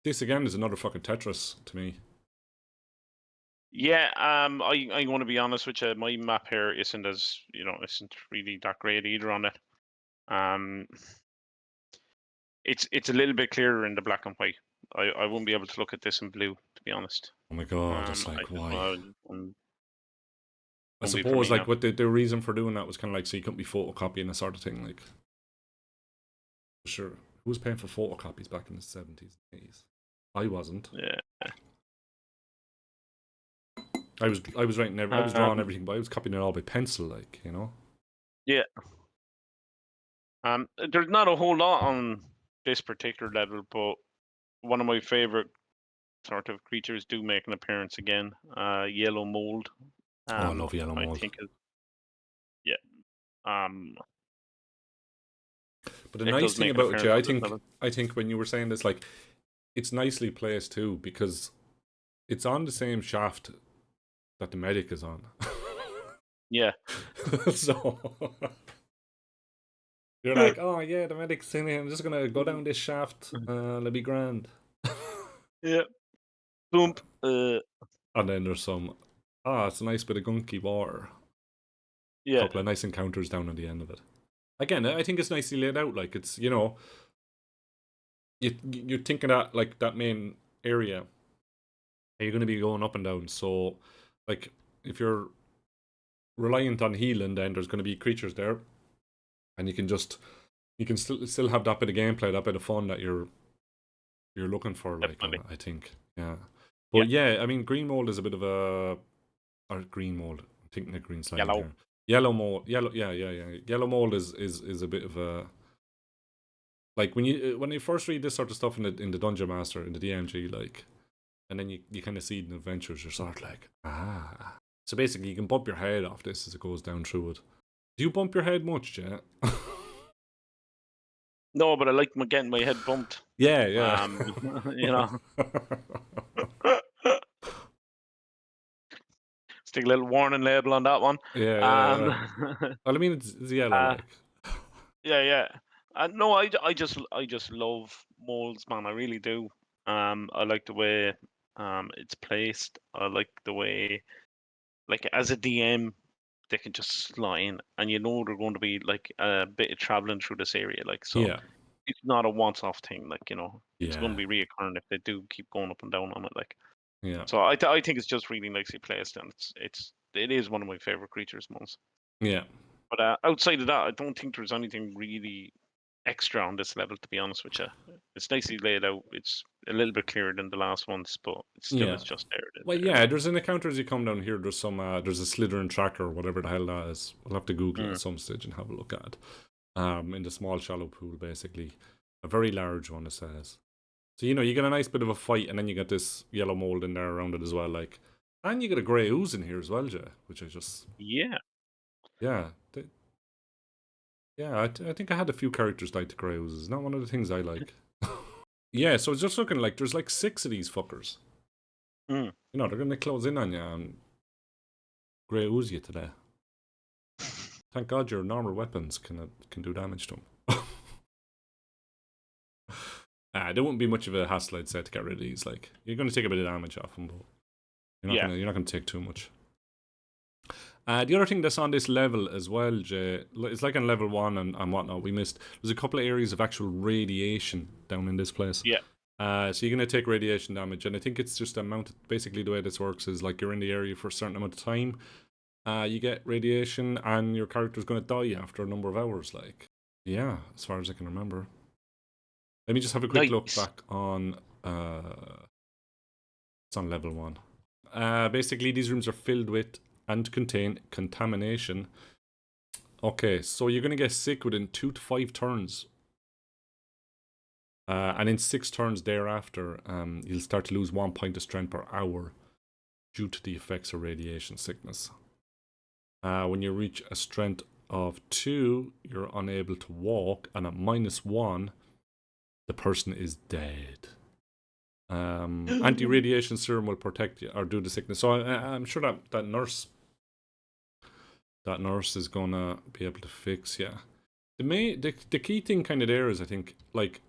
This again is another fucking Tetris to me. Yeah, I want to be honest with you. My map here isn't really that great either on it. It's a little bit clearer in the black and white. I wouldn't be able to look at this in blue, to be honest. Oh my god, it's like, why? I suppose like what the reason for doing that was kind of like so you couldn't be photocopying a sort of thing, like. Sure, who was paying for photocopies back in the 70s and 80s? I wasn't. Yeah. I was writing I was drawing everything, but I was copying it all by pencil, like, you know. Yeah. There's not a whole lot on this particular level, but one of my favorite sort of creatures do make an appearance again. Yellow mold. I love yellow mold. I think yeah. But the nice thing about it, yeah, I think when you were saying this, like, it's nicely placed too because it's on the same shaft that the medic is on. Yeah. So you're like, oh yeah, the medic's in here. I'm just gonna go down this shaft. It'll be grand. Yeah. Boom. And then there's some. It's a nice bit of gunky water. Yeah. A couple of nice encounters down on the end of it. Again, I think it's nicely laid out. Like it's, you know, you're thinking that like that main area, you're going to be going up and down. So, like, if you're reliant on healing, then there's going to be creatures there, and you can still have that bit of gameplay, that bit of fun that you're looking for. Like, I think, yeah. But yeah, I mean, green mold is a bit of a green mold. I'm thinking of green slime. Yellow mold. Yellow mold is a bit of a, like when you first read this sort of stuff in the Dungeon Master, in the DMG, like, and then you kind of see it in adventures, you're sort of like, so basically you can bump your head off this as it goes down through it. Do you bump your head much, Jet? No, but I like getting my head bumped. Yeah. You know. Stick a little warning label on that one. Yeah. Well, I mean, it's yellow, like. Yeah. No, I just love molds, man. I really do. I like the way it's placed. I like the way, like, as a DM, they can just slot in, and you know they're going to be like a bit of traveling through this area, like, so. Yeah. It's not a once-off thing, like, you know. Yeah. It's going to be reoccurring if they do keep going up and down on it, like. Yeah. So I think it's just really nicely placed, and it is one of my favorite creatures, most. Yeah. But outside of that, I don't think there's anything really extra on this level, to be honest with you. It's nicely laid out. It's a little bit clearer than the last ones, but it still is just there. Well, yeah, there's an encounter as you come down here. There's some, there's a Slytherin tracker, whatever the hell that is. We'll have to Google it at some stage and have a look at it. In the small shallow pool, basically. A very large one, it says. So, you know, you get a nice bit of a fight, and then you get this yellow mold in there around it as well, like. And you get a grey ooze in here as well, Jay, which I just... Yeah. Yeah. I think I had a few characters die to grey oozes. Not one of the things I like. Yeah, so it's just looking like there's like 6 of these fuckers. You know, they're going to close in on you and grey ooze you today. Thank God your normal weapons can do damage to them. There wouldn't be much of a hassle, I'd say, to get rid of these. Like, you're going to take a bit of damage off them, but you're not going to take too much. The other thing that's on this level as well, Jay, it's like on level 1 and whatnot, we missed. There's a couple of areas of actual radiation down in this place. Yeah. So you're going to take radiation damage, and I think it's just basically the way this works is like you're in the area for a certain amount of time, you get radiation, and your character's going to die after a number of hours. Like, yeah, as far as I can remember. Let me just have a quick look Nice. back on. It's on level 1. Basically, these rooms are filled with and contain contamination. Okay, so you're going to get sick within 2 to 5 turns. And in 6 turns thereafter, you'll start to lose 1 point of strength per hour due to the effects of radiation sickness. When you reach a strength of 2, you're unable to walk, and at -1, the person is dead. Anti-radiation serum will protect you or do the sickness. So I'm sure that nurse is gonna be able to fix you. The key thing kind of there is, I think, like,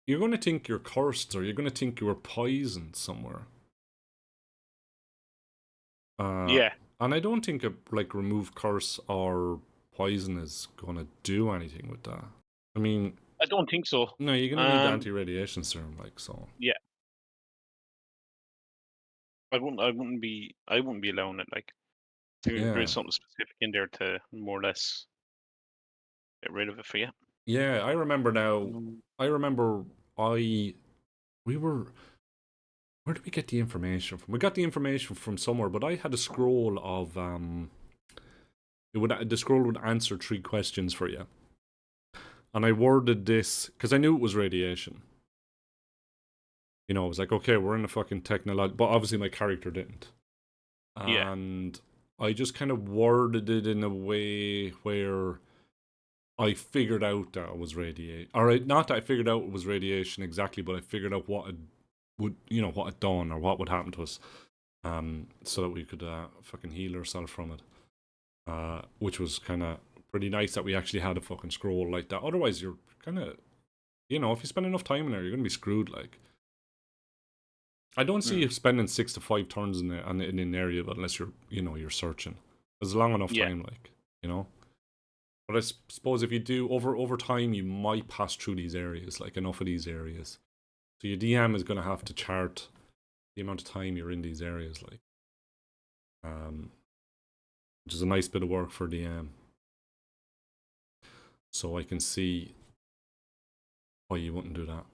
you're gonna think you're cursed, or you're gonna think you were poisoned somewhere. Yeah. And I don't think a remove curse or poison is gonna do anything with that. I mean, I don't think so. no, you're gonna need the anti-radiation serum, like, so. Yeah. I wouldn't be allowing it. Like, there Yeah. is something specific in there to more or less get rid of it for you. Yeah, I remember now. I remember we were. Where did we get the information from? We got the information from somewhere, but I had a scroll of the scroll would answer 3 questions for you, and I worded this because I knew it was radiation. You know, I was like, okay, we're in a fucking technology, but obviously my character didn't, Yeah. and I just kind of worded it in a way where I figured out that it was radiation. Alright, not that I figured out it was radiation exactly, but I figured out what what had done or what would happen to us, so that we could fucking heal ourselves from it. Which was kind of pretty nice that we actually had a fucking scroll like that. Otherwise, you're kind of, if you spend enough time in there, you're gonna be screwed. Like, I don't see you spending 6 to 5 turns in an area, but unless you're searching. It's a long enough Yeah. time, like, But I suppose if you do over time, you might pass through these areas, like enough of these areas. So your DM is going to have to chart the amount of time you're in these areas, like, which is a nice bit of work for DM. So I can see why you wouldn't do that.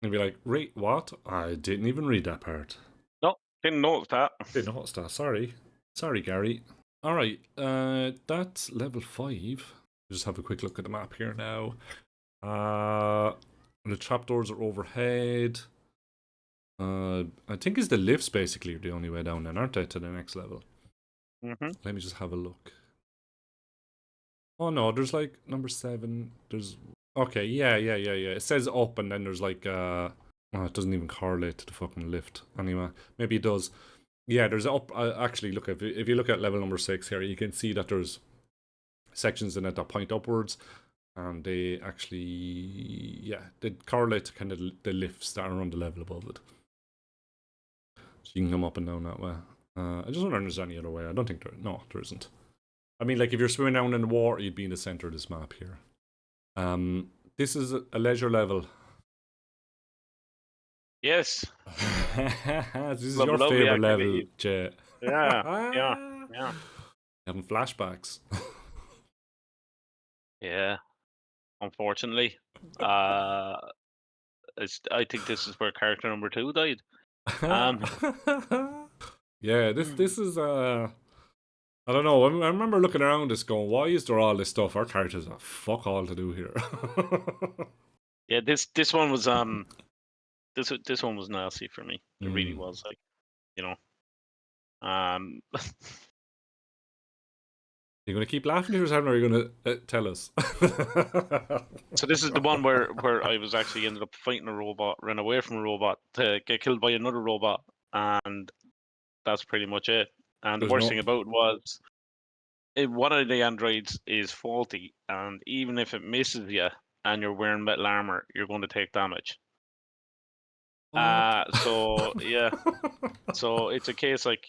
And be like, "Wait, what? I didn't even read that part. No, didn't notice that. Didn't notice that. Sorry, Gary." All right, that's level 5. Just have a quick look at the map here now. The trapdoors are overhead. I think it's the lifts basically are the only way down then, aren't they, to the next level? Let me just have a look. Oh no, there's like number 7. There's okay, yeah. It says up, and then there's like it doesn't even correlate to the fucking lift. Anyway, maybe it does. Yeah, there's up. Actually, look, if you look at level number 6 here, you can see that there's sections in it that point upwards, and they actually, they correlate to kind of the lifts that are on the level above it. So you can come up and down that way. I just wonder if there's any other way. I don't think there isn't. I mean, like, if you're swimming down in the water, you'd be in the center of this map here. This is a leisure level. Yes. This is your favorite level, Jay. Yeah. Having flashbacks. Yeah. Unfortunately, I think this is where character number 2 died. Yeah, this is I don't know. I remember looking around this going, why is there all this stuff? Our characters have fuck all to do here. Yeah, this one was this one was nasty for me. It really was, like, You're gonna keep laughing to yourself, or are you gonna tell us? So this is the one where I was actually ended up fighting a robot, ran away from a robot to get killed by another robot, and that's pretty much it. And the worst thing about it was, one of the androids is faulty, and even if it misses you and you're wearing metal armor, you're going to take damage. So yeah, so it's a case like,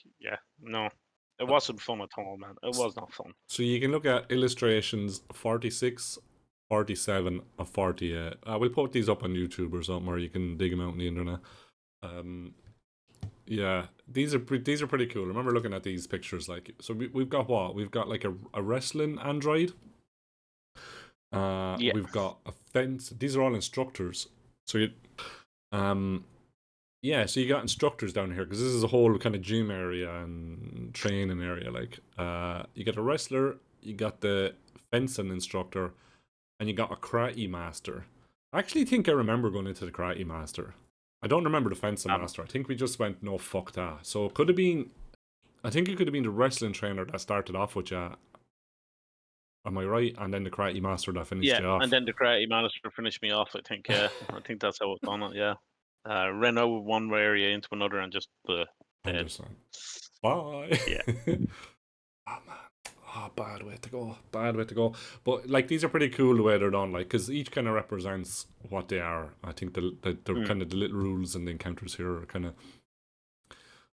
no, it wasn't fun at all, man. It was not fun. So you can look at illustrations 46, 47, or 48. We'll put these up on YouTube or something, or you can dig them out on the internet. Yeah, these are pretty cool. I remember looking at these pictures. Like, so we've got what? We've got like a wrestling android. Yeah. We've got a fence. These are all instructors. So you, um, yeah. So you got instructors down here because this is a whole kind of gym area and training area. Like, you got a wrestler, you got the fencing instructor, and you got a karate master. I actually think I remember going into the karate master. I don't remember the fencing Um, master. I think we just went no fuck that. So it could have been. I think it could have been the wrestling trainer that started off with you. Am I right? And then the karate master that finished yeah, you and off. then the karate master finished me off. I think. Yeah, I think that's how it's done. Yeah. Ran out of one area into another and just And dead. just like, bye. Yeah. Oh man. Oh, bad way to go. Bad way to go. But like these are pretty cool the way they're done. Like because each kind of represents what they are. I think the Mm. kind of the little rules and the encounters here are kind of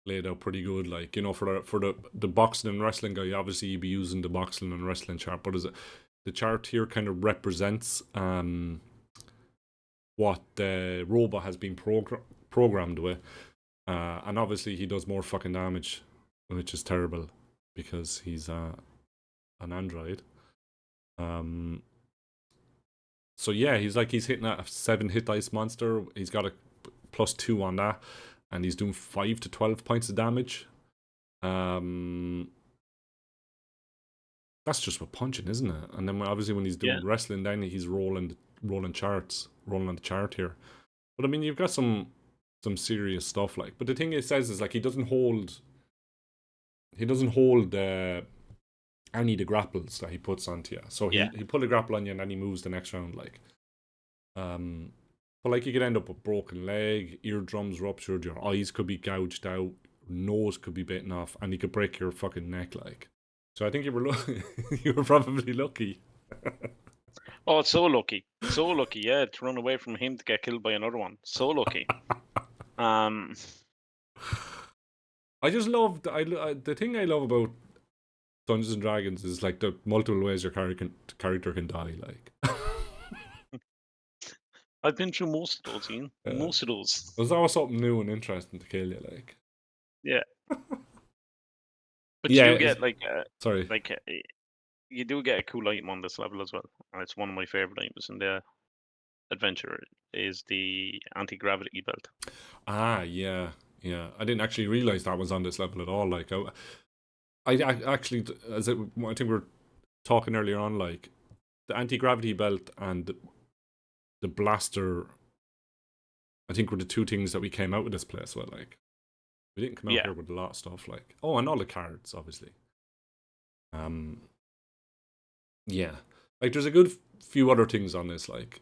laid out pretty good. Like you know, for the boxing and wrestling guy, obviously you'd be using the boxing and wrestling chart. But is it the chart here kind of represents what the robot has been programmed with, and obviously he does more fucking damage, which is terrible because he's an android. Um, so yeah, he's hitting a 7 hit dice monster. He's got a +2 on that, and he's doing 5 to 12 points of damage. Um, that's just with punching, isn't it? And then obviously when he's Yeah. doing wrestling, then he's rolling charts, rolling on the chart here. But I mean, you've got some serious stuff like. But the thing it says is like he doesn't hold any of the grapples that he puts onto you. So Yeah. he put a grapple on you and then he moves the next round like. But like you could end up with broken leg, eardrums ruptured, your eyes could be gouged out, nose could be bitten off, and he could break your fucking neck like. So I think you were you were probably lucky. Oh, it's so lucky. So lucky, yeah, to run away from him to get killed by another one. So lucky. Um, I just love the thing I love about Dungeons and Dragons is like the multiple ways your character can die. Like, I've been through most of those, Ian. uh, Most of those. there's always something new and interesting to kill you. Like, Yeah, but you yeah, do get sorry. you do get a cool item on this level as well, and it's one of my favorite items in the adventure is the anti-gravity belt. Ah, yeah, yeah. I didn't actually realize that was on this level at all. Like, I actually, I think we were talking earlier on, like the anti gravity belt and the blaster. I think were the two things that we came out with this place with. Like, we didn't come out Yeah, here with a lot of stuff. Like, oh, and all the cards, obviously. Yeah. Like, there's a good few other things on this, like,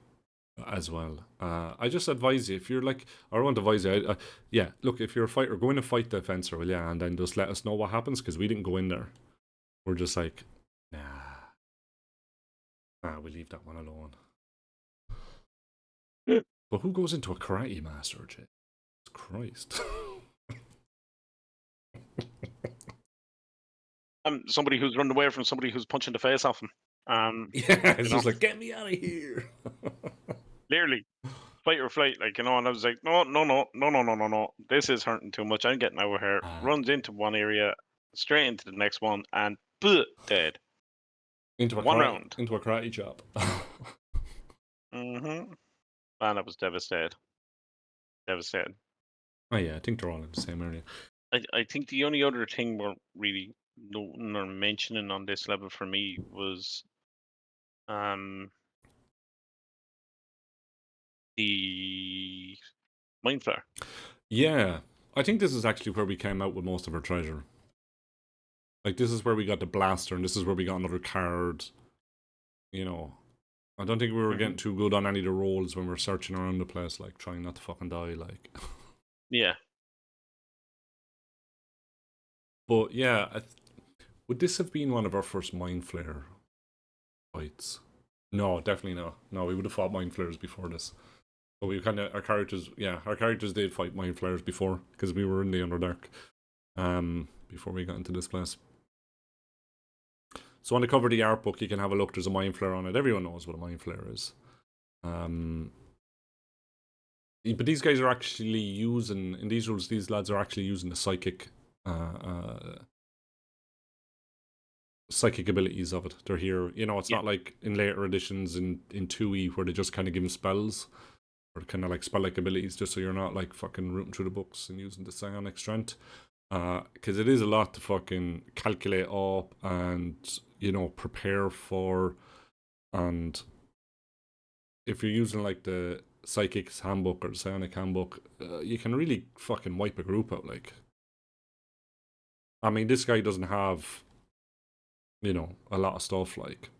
as well. I just advise you if you're like, or I won't advise you. Yeah, look, if you're a fighter, go in and fight the fencer, will ya? And then just let us know what happens because we didn't go in there. We're just like, nah, we leave that one alone. But who goes into a karate master, Jesus Christ? somebody who's running away from somebody who's punching the face off him. Yeah, it's You know, just like, get me out of here. literally fight or flight, like and I was like, no, no, no, no, no, no, no, no. This is hurting too much. I'm getting out of here. Runs into one area, straight into the next one, and dead. One round. Into a karate chop. Mm-hmm. Man, that was devastated. Devastated. Oh yeah, I think they're all in the same area. I think the only other thing we're really noting or mentioning on this level for me was the mind flare. Yeah, I think this is actually where we came out with most of our treasure. Like this is where we got the blaster, and this is where we got another card. You know, I don't think we were getting too good on any of the rolls when we were searching around the place, like trying not to fucking die. Like, Yeah. but yeah, would this have been one of our first mind flare fights? No, definitely not. No, we would have fought mind flares before this. But we kind of our characters did fight mind flares before because we were in the Underdark. Before we got into this place. So on the cover of the art book, you can have a look. There's a mind flare on it. Everyone knows what a mind flare is. But these guys are actually using, in these rules, these lads are actually using the psychic abilities of it. They're here, it's Yeah. not like in later editions in 2E where they just kind of give them spells or kind of like spell-like abilities, just so you're not like fucking rooting through the books and using the psionic strength. Because it is a lot to fucking calculate up and prepare for. And if you're using like the psychic's handbook or the psionic handbook, you can really fucking wipe a group out. Like, I mean, this guy doesn't have a lot of stuff like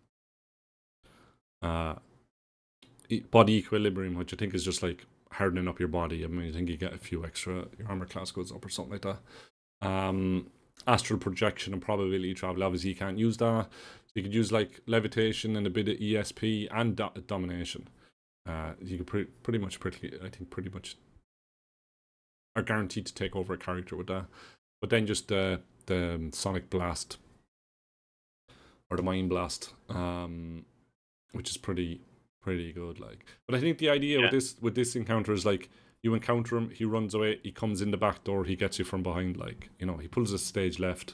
uh body equilibrium, which I think is just like hardening up your body. I mean, I think you get a few extra, your armor class goes up or something like that. Astral projection and probability travel, obviously you can't use that. So you could use like levitation and a bit of ESP and domination. You could pretty much are guaranteed to take over a character with that. But then just the sonic blast or the mind blast, which is pretty good. Like, but I think the idea Yeah. with this encounter is like, you encounter him, he runs away, he comes in the back door, he gets you from behind. Like, he pulls a stage left.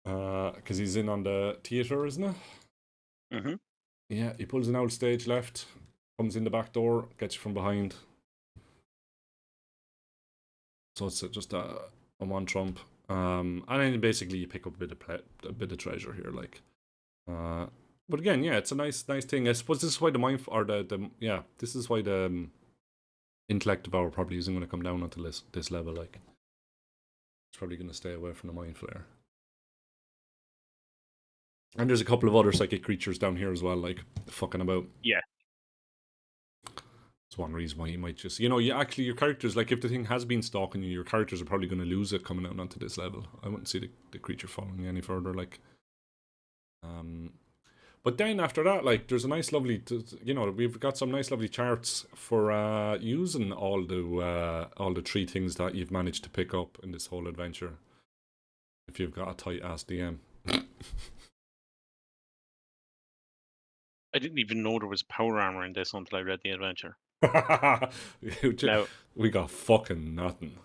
Because he's in on the theater, isn't it? Mm-hmm. Yeah, he pulls an old stage left, comes in the back door, gets you from behind. So it's just a one trump. And then basically you pick up a bit of treasure here, like. But again, yeah, it's a nice thing. I suppose this is why the mind or this is why the intellect of our probably isn't going to come down until this level. Like, it's probably going to stay away from the mind flare. And there's a couple of other psychic creatures down here as well, like fucking about. Yeah. It's one reason why you might just, your characters, like if the thing has been stalking you, your characters are probably going to lose it coming out onto this level. I wouldn't see the creature following you any further, like. But then after that, like, there's a nice, lovely, we've got some nice, lovely charts for using all the 3 things that you've managed to pick up in this whole adventure. If you've got a tight ass DM. I didn't even know there was power armor in this until I read the adventure. Now, we got fucking nothing.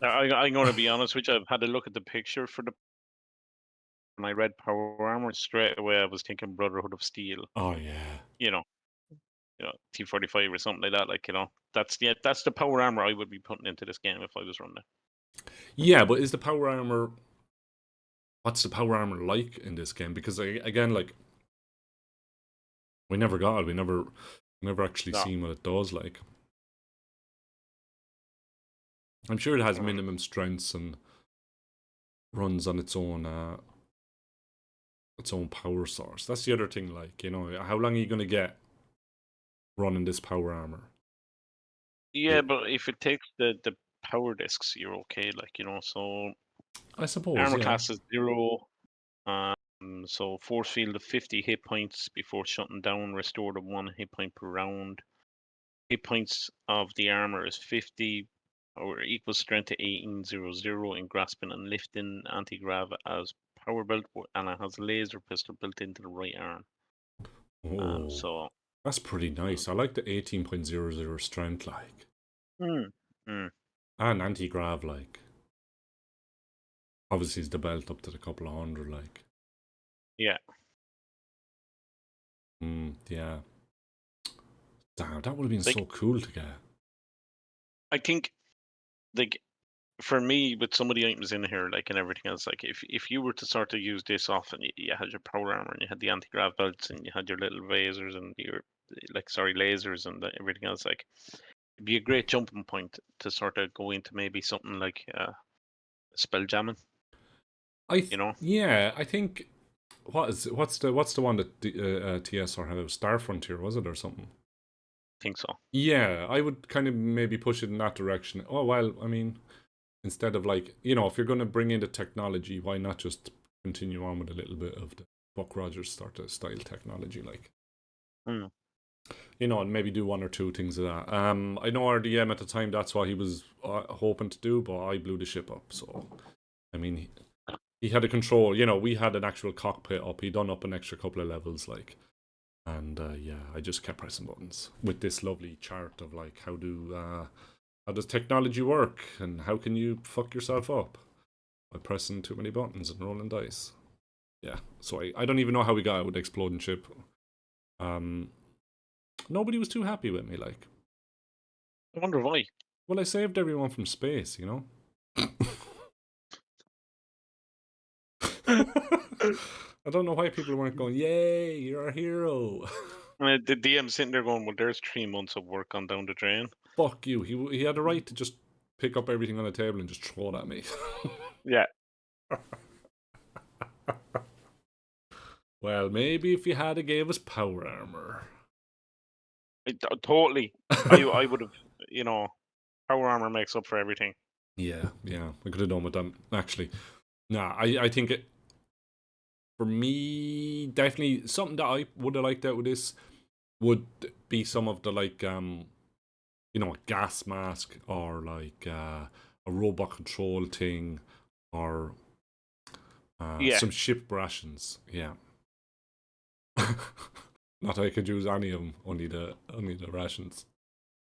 I'm going to be honest with you. I've had a look at the picture for the. When I read power armor straight away, I was thinking Brotherhood of Steel. Oh yeah. T45 or something like that. Like, that's the power armor I would be putting into this game if I was running it. Yeah, but is the power armor? What's the power armor like in this game? Because again, like, we never got it. We never actually seen what it does. Like, I'm sure it has minimum strengths and runs on its own power source. That's the other thing. Like, how long are you gonna get running this power armor? Yeah, but if it takes the power discs, you're okay. Like, so I suppose armor yeah. class is 0. So force field of 50 hit points before shutting down, restore to 1 hit point per round. Hit points of the armor is 50 or equals strength to 1800 in grasping and lifting. Anti-grav as power belt, and it has a laser pistol built into the right arm. Oh, so that's pretty nice. I like the 18.00 strength, like. And anti-grav, like. Obviously, it's the belt up to the couple of hundred, like. Yeah. Yeah. Damn, that would have been Like, so cool to get. I think, like, for me, with some of the items in here, like, and everything else, like, if you were to sort of use this off and you had your power armor and you had the anti-grav belts and you had your little lasers and lasers and everything else, like, it'd be a great jumping point to sort of go into maybe something like spell jamming. Yeah, I think. What's the one that TSR had? Star Frontier, was it, or something? I think so. Yeah, I would kind of maybe push it in that direction. Oh well, I mean, instead of like, if you're going to bring in the technology, why not just continue on with a little bit of the Buck Rogers sort of style technology, like. And maybe do 1 or 2 things of that. I know our DM at the time, that's what he was hoping to do, but I blew the ship up. So, I mean, he had a control. We had an actual cockpit up. He done up an extra couple of levels, like. And yeah, I just kept pressing buttons with this lovely chart of like how does technology work and how can you fuck yourself up by pressing too many buttons and rolling dice. Yeah, so I don't even know how we got out with the exploding ship. Nobody was too happy with me, like. I wonder why. Well, I saved everyone from space, you know? I don't know why people weren't going, yay, you're a hero. The DM sitting there going, well, there's 3 months of work on down the drain. Fuck you. He had a right to just pick up everything on the table and just throw it at me. Yeah. Well, maybe if you had gave us power armor. Totally. I would have, power armor makes up for everything. Yeah, I could have done with them, actually. Nah, I think it, for me, definitely something that I would have liked out with this would be some of the, like, a gas mask or, like, a robot control thing or some ship rations. Yeah. Not I could use any of them, only the rations.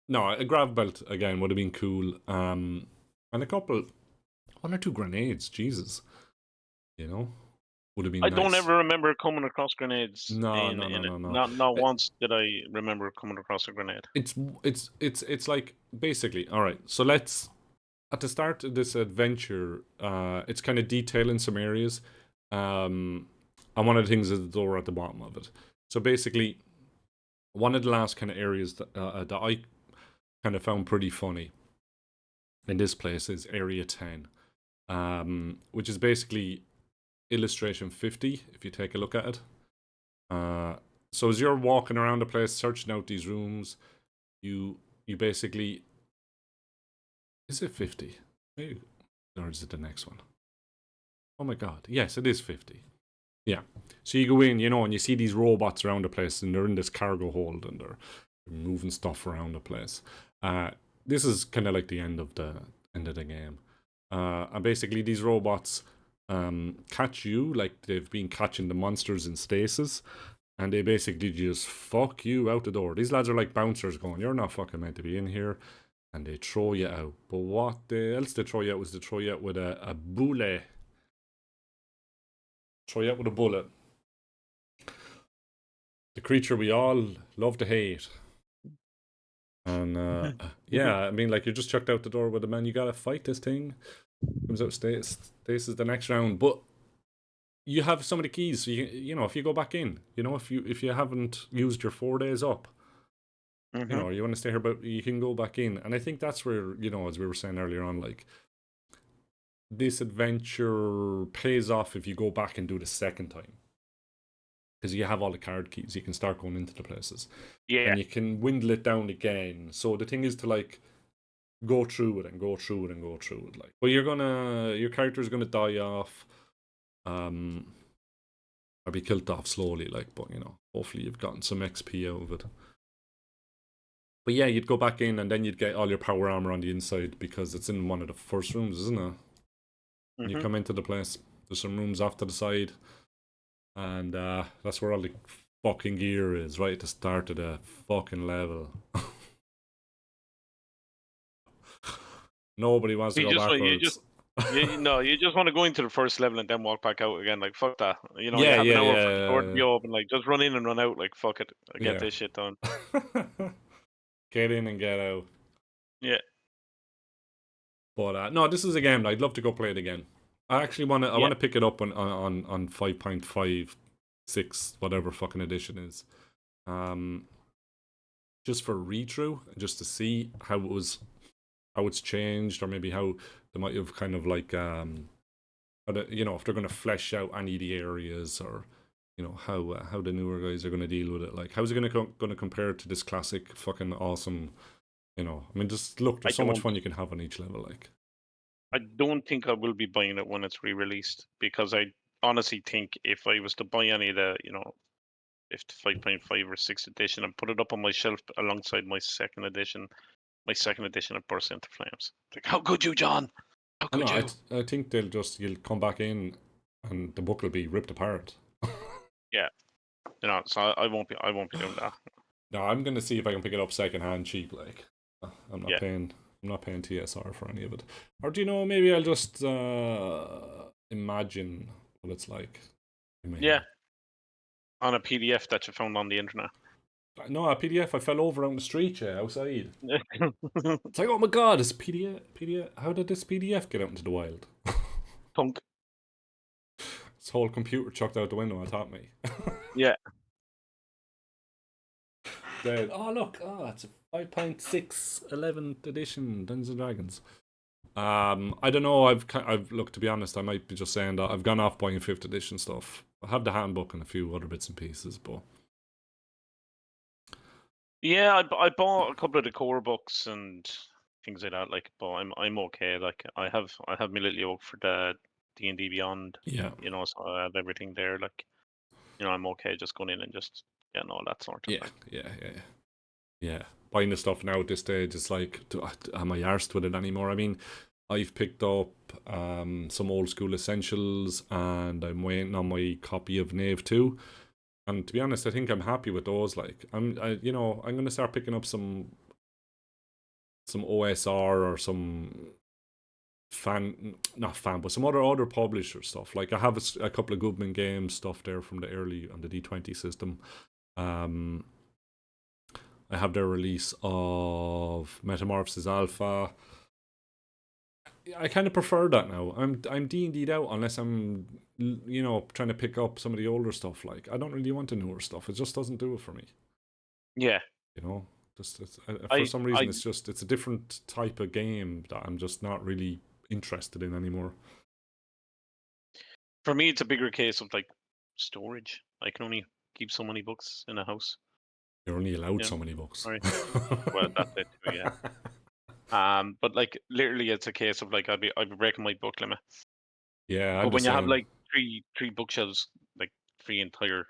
No, a grav belt again would have been cool. And a couple, 1 or 2 grenades. Jesus, would have been I nice. don't ever remember coming across grenades. No. Not once did I remember coming across a grenade. It's like basically all right. So let's at the start of this adventure, it's kind of detailing some areas, and one of the things is the door at the bottom of it. So basically, one of the last kind of areas that I kind of found pretty funny in this place is Area 10, which is basically illustration 50, if you take a look at it. So as you're walking around the place, searching out these rooms, you basically... Is it 50? Maybe, or is it the next one? Oh my god. Yes, it is 50. Yeah. So you go in, and you see these robots around the place, and they're in this cargo hold, and they're moving stuff around the place. This is kind of like the end of the game. And basically, these robots catch you like they've been catching the monsters in stasis, and they basically just fuck you out the door. These lads are like bouncers going, you're not fucking meant to be in here, and they throw you out. But what else they throw you out was they throw you out with a bullet. Throw you out with a bullet. The creature we all love to hate. And yeah, I mean, like, you're just chucked out the door with a man. You gotta fight this thing. Comes out stasis the next round, but you have so many keys. So if you go back in, if you haven't used your 4 days up, you want to stay here, but you can go back in. And I think that's where, as we were saying earlier on, like, this adventure pays off if you go back and do it a second time. Because you have all the card keys, you can start going into the places. Yeah. And you can dwindle it down again. So the thing is to, like, go through it and go through it and go through it. Like, but your character's gonna die off. Or be killed off slowly, like, but hopefully you've gotten some XP out of it. But yeah, you'd go back in and then you'd get all your power armor on the inside because it's in one of the first rooms, isn't it? When you come into the place, there's some rooms off to the side, and that's where all the fucking gear is, right at the start of the fucking level. Nobody wants to go backwards. You just want to go into the first level and then walk back out again. Like, fuck that. You have Yeah, an hour for the door to be yeah. open. Like, just run in and run out. Like, fuck it. I get this shit done. Get in and get out. Yeah. But no, this is a game that I'd love to go play it again. I actually want to. I want to pick it up on 5.56, whatever fucking edition is. Just for read through, just to see how it's changed, or maybe how they might have kind of like if they're going to flesh out any of the areas, or how the newer guys are going to deal with it. Like, how's it going to compare to this classic fucking awesome? I mean, just look, there's so much fun you can have on each level. Like, I don't think I will be buying it when it's re-released, because I honestly think if I was to buy any of the, if the 5.5 or 6 edition and put it up on my shelf alongside my second edition would burst into flames. Like, how could you, John? How could you? I think you'll come back in and the book will be ripped apart. Yeah. You know, so I won't be doing that. No, I'm gonna see if I can pick it up secondhand cheap. Like, I'm not Yeah. paying. I'm not paying TSR for any of it. Or do you know? Maybe I'll just imagine what it's like. In my Yeah. head. On a PDF that you found on the internet. No, a PDF. I fell over on the street, outside. It's like, oh my god, it's PDF. PDF. How did this PDF get out into the wild? Punk. This whole computer chucked out the window on top of me. Yeah. Dead. Oh look, it's a 5.6 11th edition Dungeons and Dragons. I don't know. I've look, to be honest, I might be just saying that I've gone off buying 5th edition stuff. I have the handbook and a few other bits and pieces, but Yeah, I bought a couple of the core books and things like that. Like, but I'm okay. Like, I have my little yoke for the D&D Beyond. yeah, You know, so I have everything there. Like, you know, I'm okay just going in and just getting all that sorted. yeah, Like, yeah. Buying the stuff now at this stage, it's like, am I arsed with it anymore? I mean, I've picked up some old school essentials, and I'm waiting on my copy of Knave 2. And to be honest, I think I'm happy with those. Like, I'm gonna start picking up some OSR or some not fan, but some other publisher stuff. Like, I have a couple of Goodman Games stuff there from the early on the D20 system. I have their release of Metamorphosis Alpha. I kind of prefer that now. I'm D&D'd out unless I'm trying to pick up some of the older stuff. Like, I don't really want the newer stuff. It just doesn't do it for me. yeah. Just for some reason, I it's a different type of game that I'm just not really interested in anymore. for me, it's a bigger case of like storage. I can only keep so many books in a house. You're only allowed Yeah. so many books. Sorry. Well, that's it too. Yeah. But like literally, it's a case of like I'd be breaking my book limit. Yeah, But I'm the when you have same. like three bookshelves, like 3 entire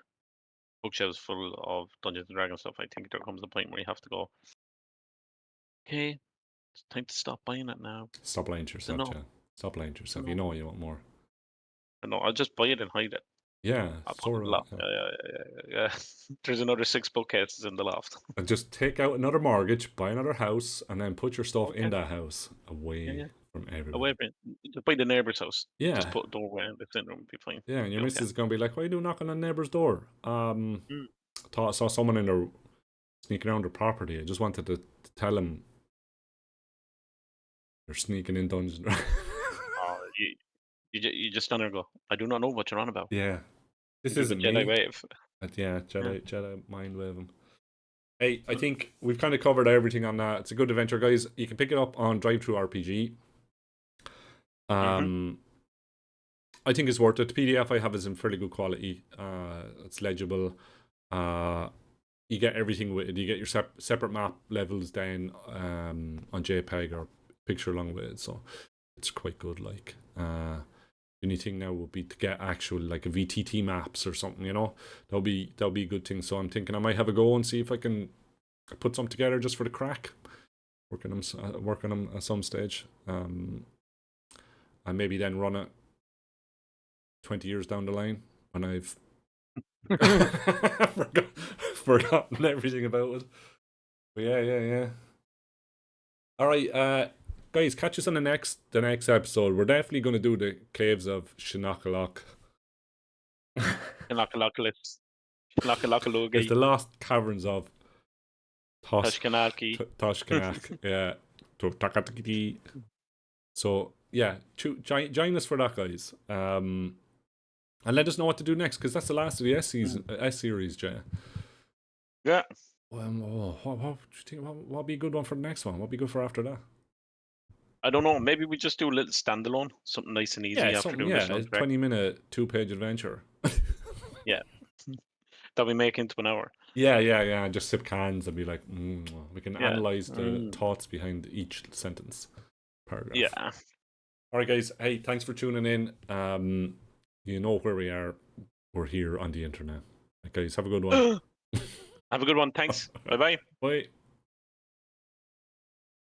bookshelves full of Dungeons and Dragons stuff, I think there comes a point where you have to go, okay, it's time to stop buying it now. Stop lying to yourself, No, Jen. Stop lying to yourself. no, You know you want more. no, I'll just buy it and hide it. Yeah, I'll put it sort in the of. loft. Yeah. There's another 6 bookcases in the loft. And just take out another mortgage, buy another house, and then put your stuff in Okay. that house away Yeah. from everybody. Away from just buy the neighbour's house. Yeah. Just put a doorway in the sitting room, be fine. Yeah, and your Be missus okay. is gonna be like, "Why are you knocking on the neighbour's door?" Thought I saw someone in there sneaking around their property. I just wanted to tell him they're sneaking in Dungeons. You just stand there and go, I do not know what you're on about. Yeah, this Do the isn't Jedi me. wave. Yeah, Jedi mind waving. Hey, I think we've kind of covered everything on that. It's a good adventure, guys. You can pick it up on Drive-Thru RPG. I think it's worth it. The PDF I have is in fairly good quality. It's legible. You get everything with it. You get your separate map levels down on JPEG or picture along with it. So it's quite good. Like, the only thing now would be to get actual like a VTT maps or something. That'll be a good thing. So I'm thinking I might have a go and see if I can put some together just for the crack. Working them at some stage. And maybe then run it 20 years down the line when I've forgotten everything about it. But yeah. All right, guys, catch us on the next episode. We're definitely going to do the caves of Shinnakalok. It's the lost caverns of Toshkanaki. Toshkanak. Yeah. So yeah, join us for that, guys. And let us know what to do next, because that's the last of the S series, Jay. Yeah. What do you think? What would be a good one for the next one? What would be good for after that? I don't know. Maybe we just do a little standalone, something nice and easy after doing this one. 20-minute 2-page adventure. Yeah. That we make into an hour. Yeah. Just sip cans and be like, we can analyze the thoughts behind each sentence, paragraph. Yeah. All right, guys. Hey, thanks for tuning in. You know where we are. We're here on the internet. Right, guys, have a good one. Have a good one. Thanks. Bye-bye. Bye.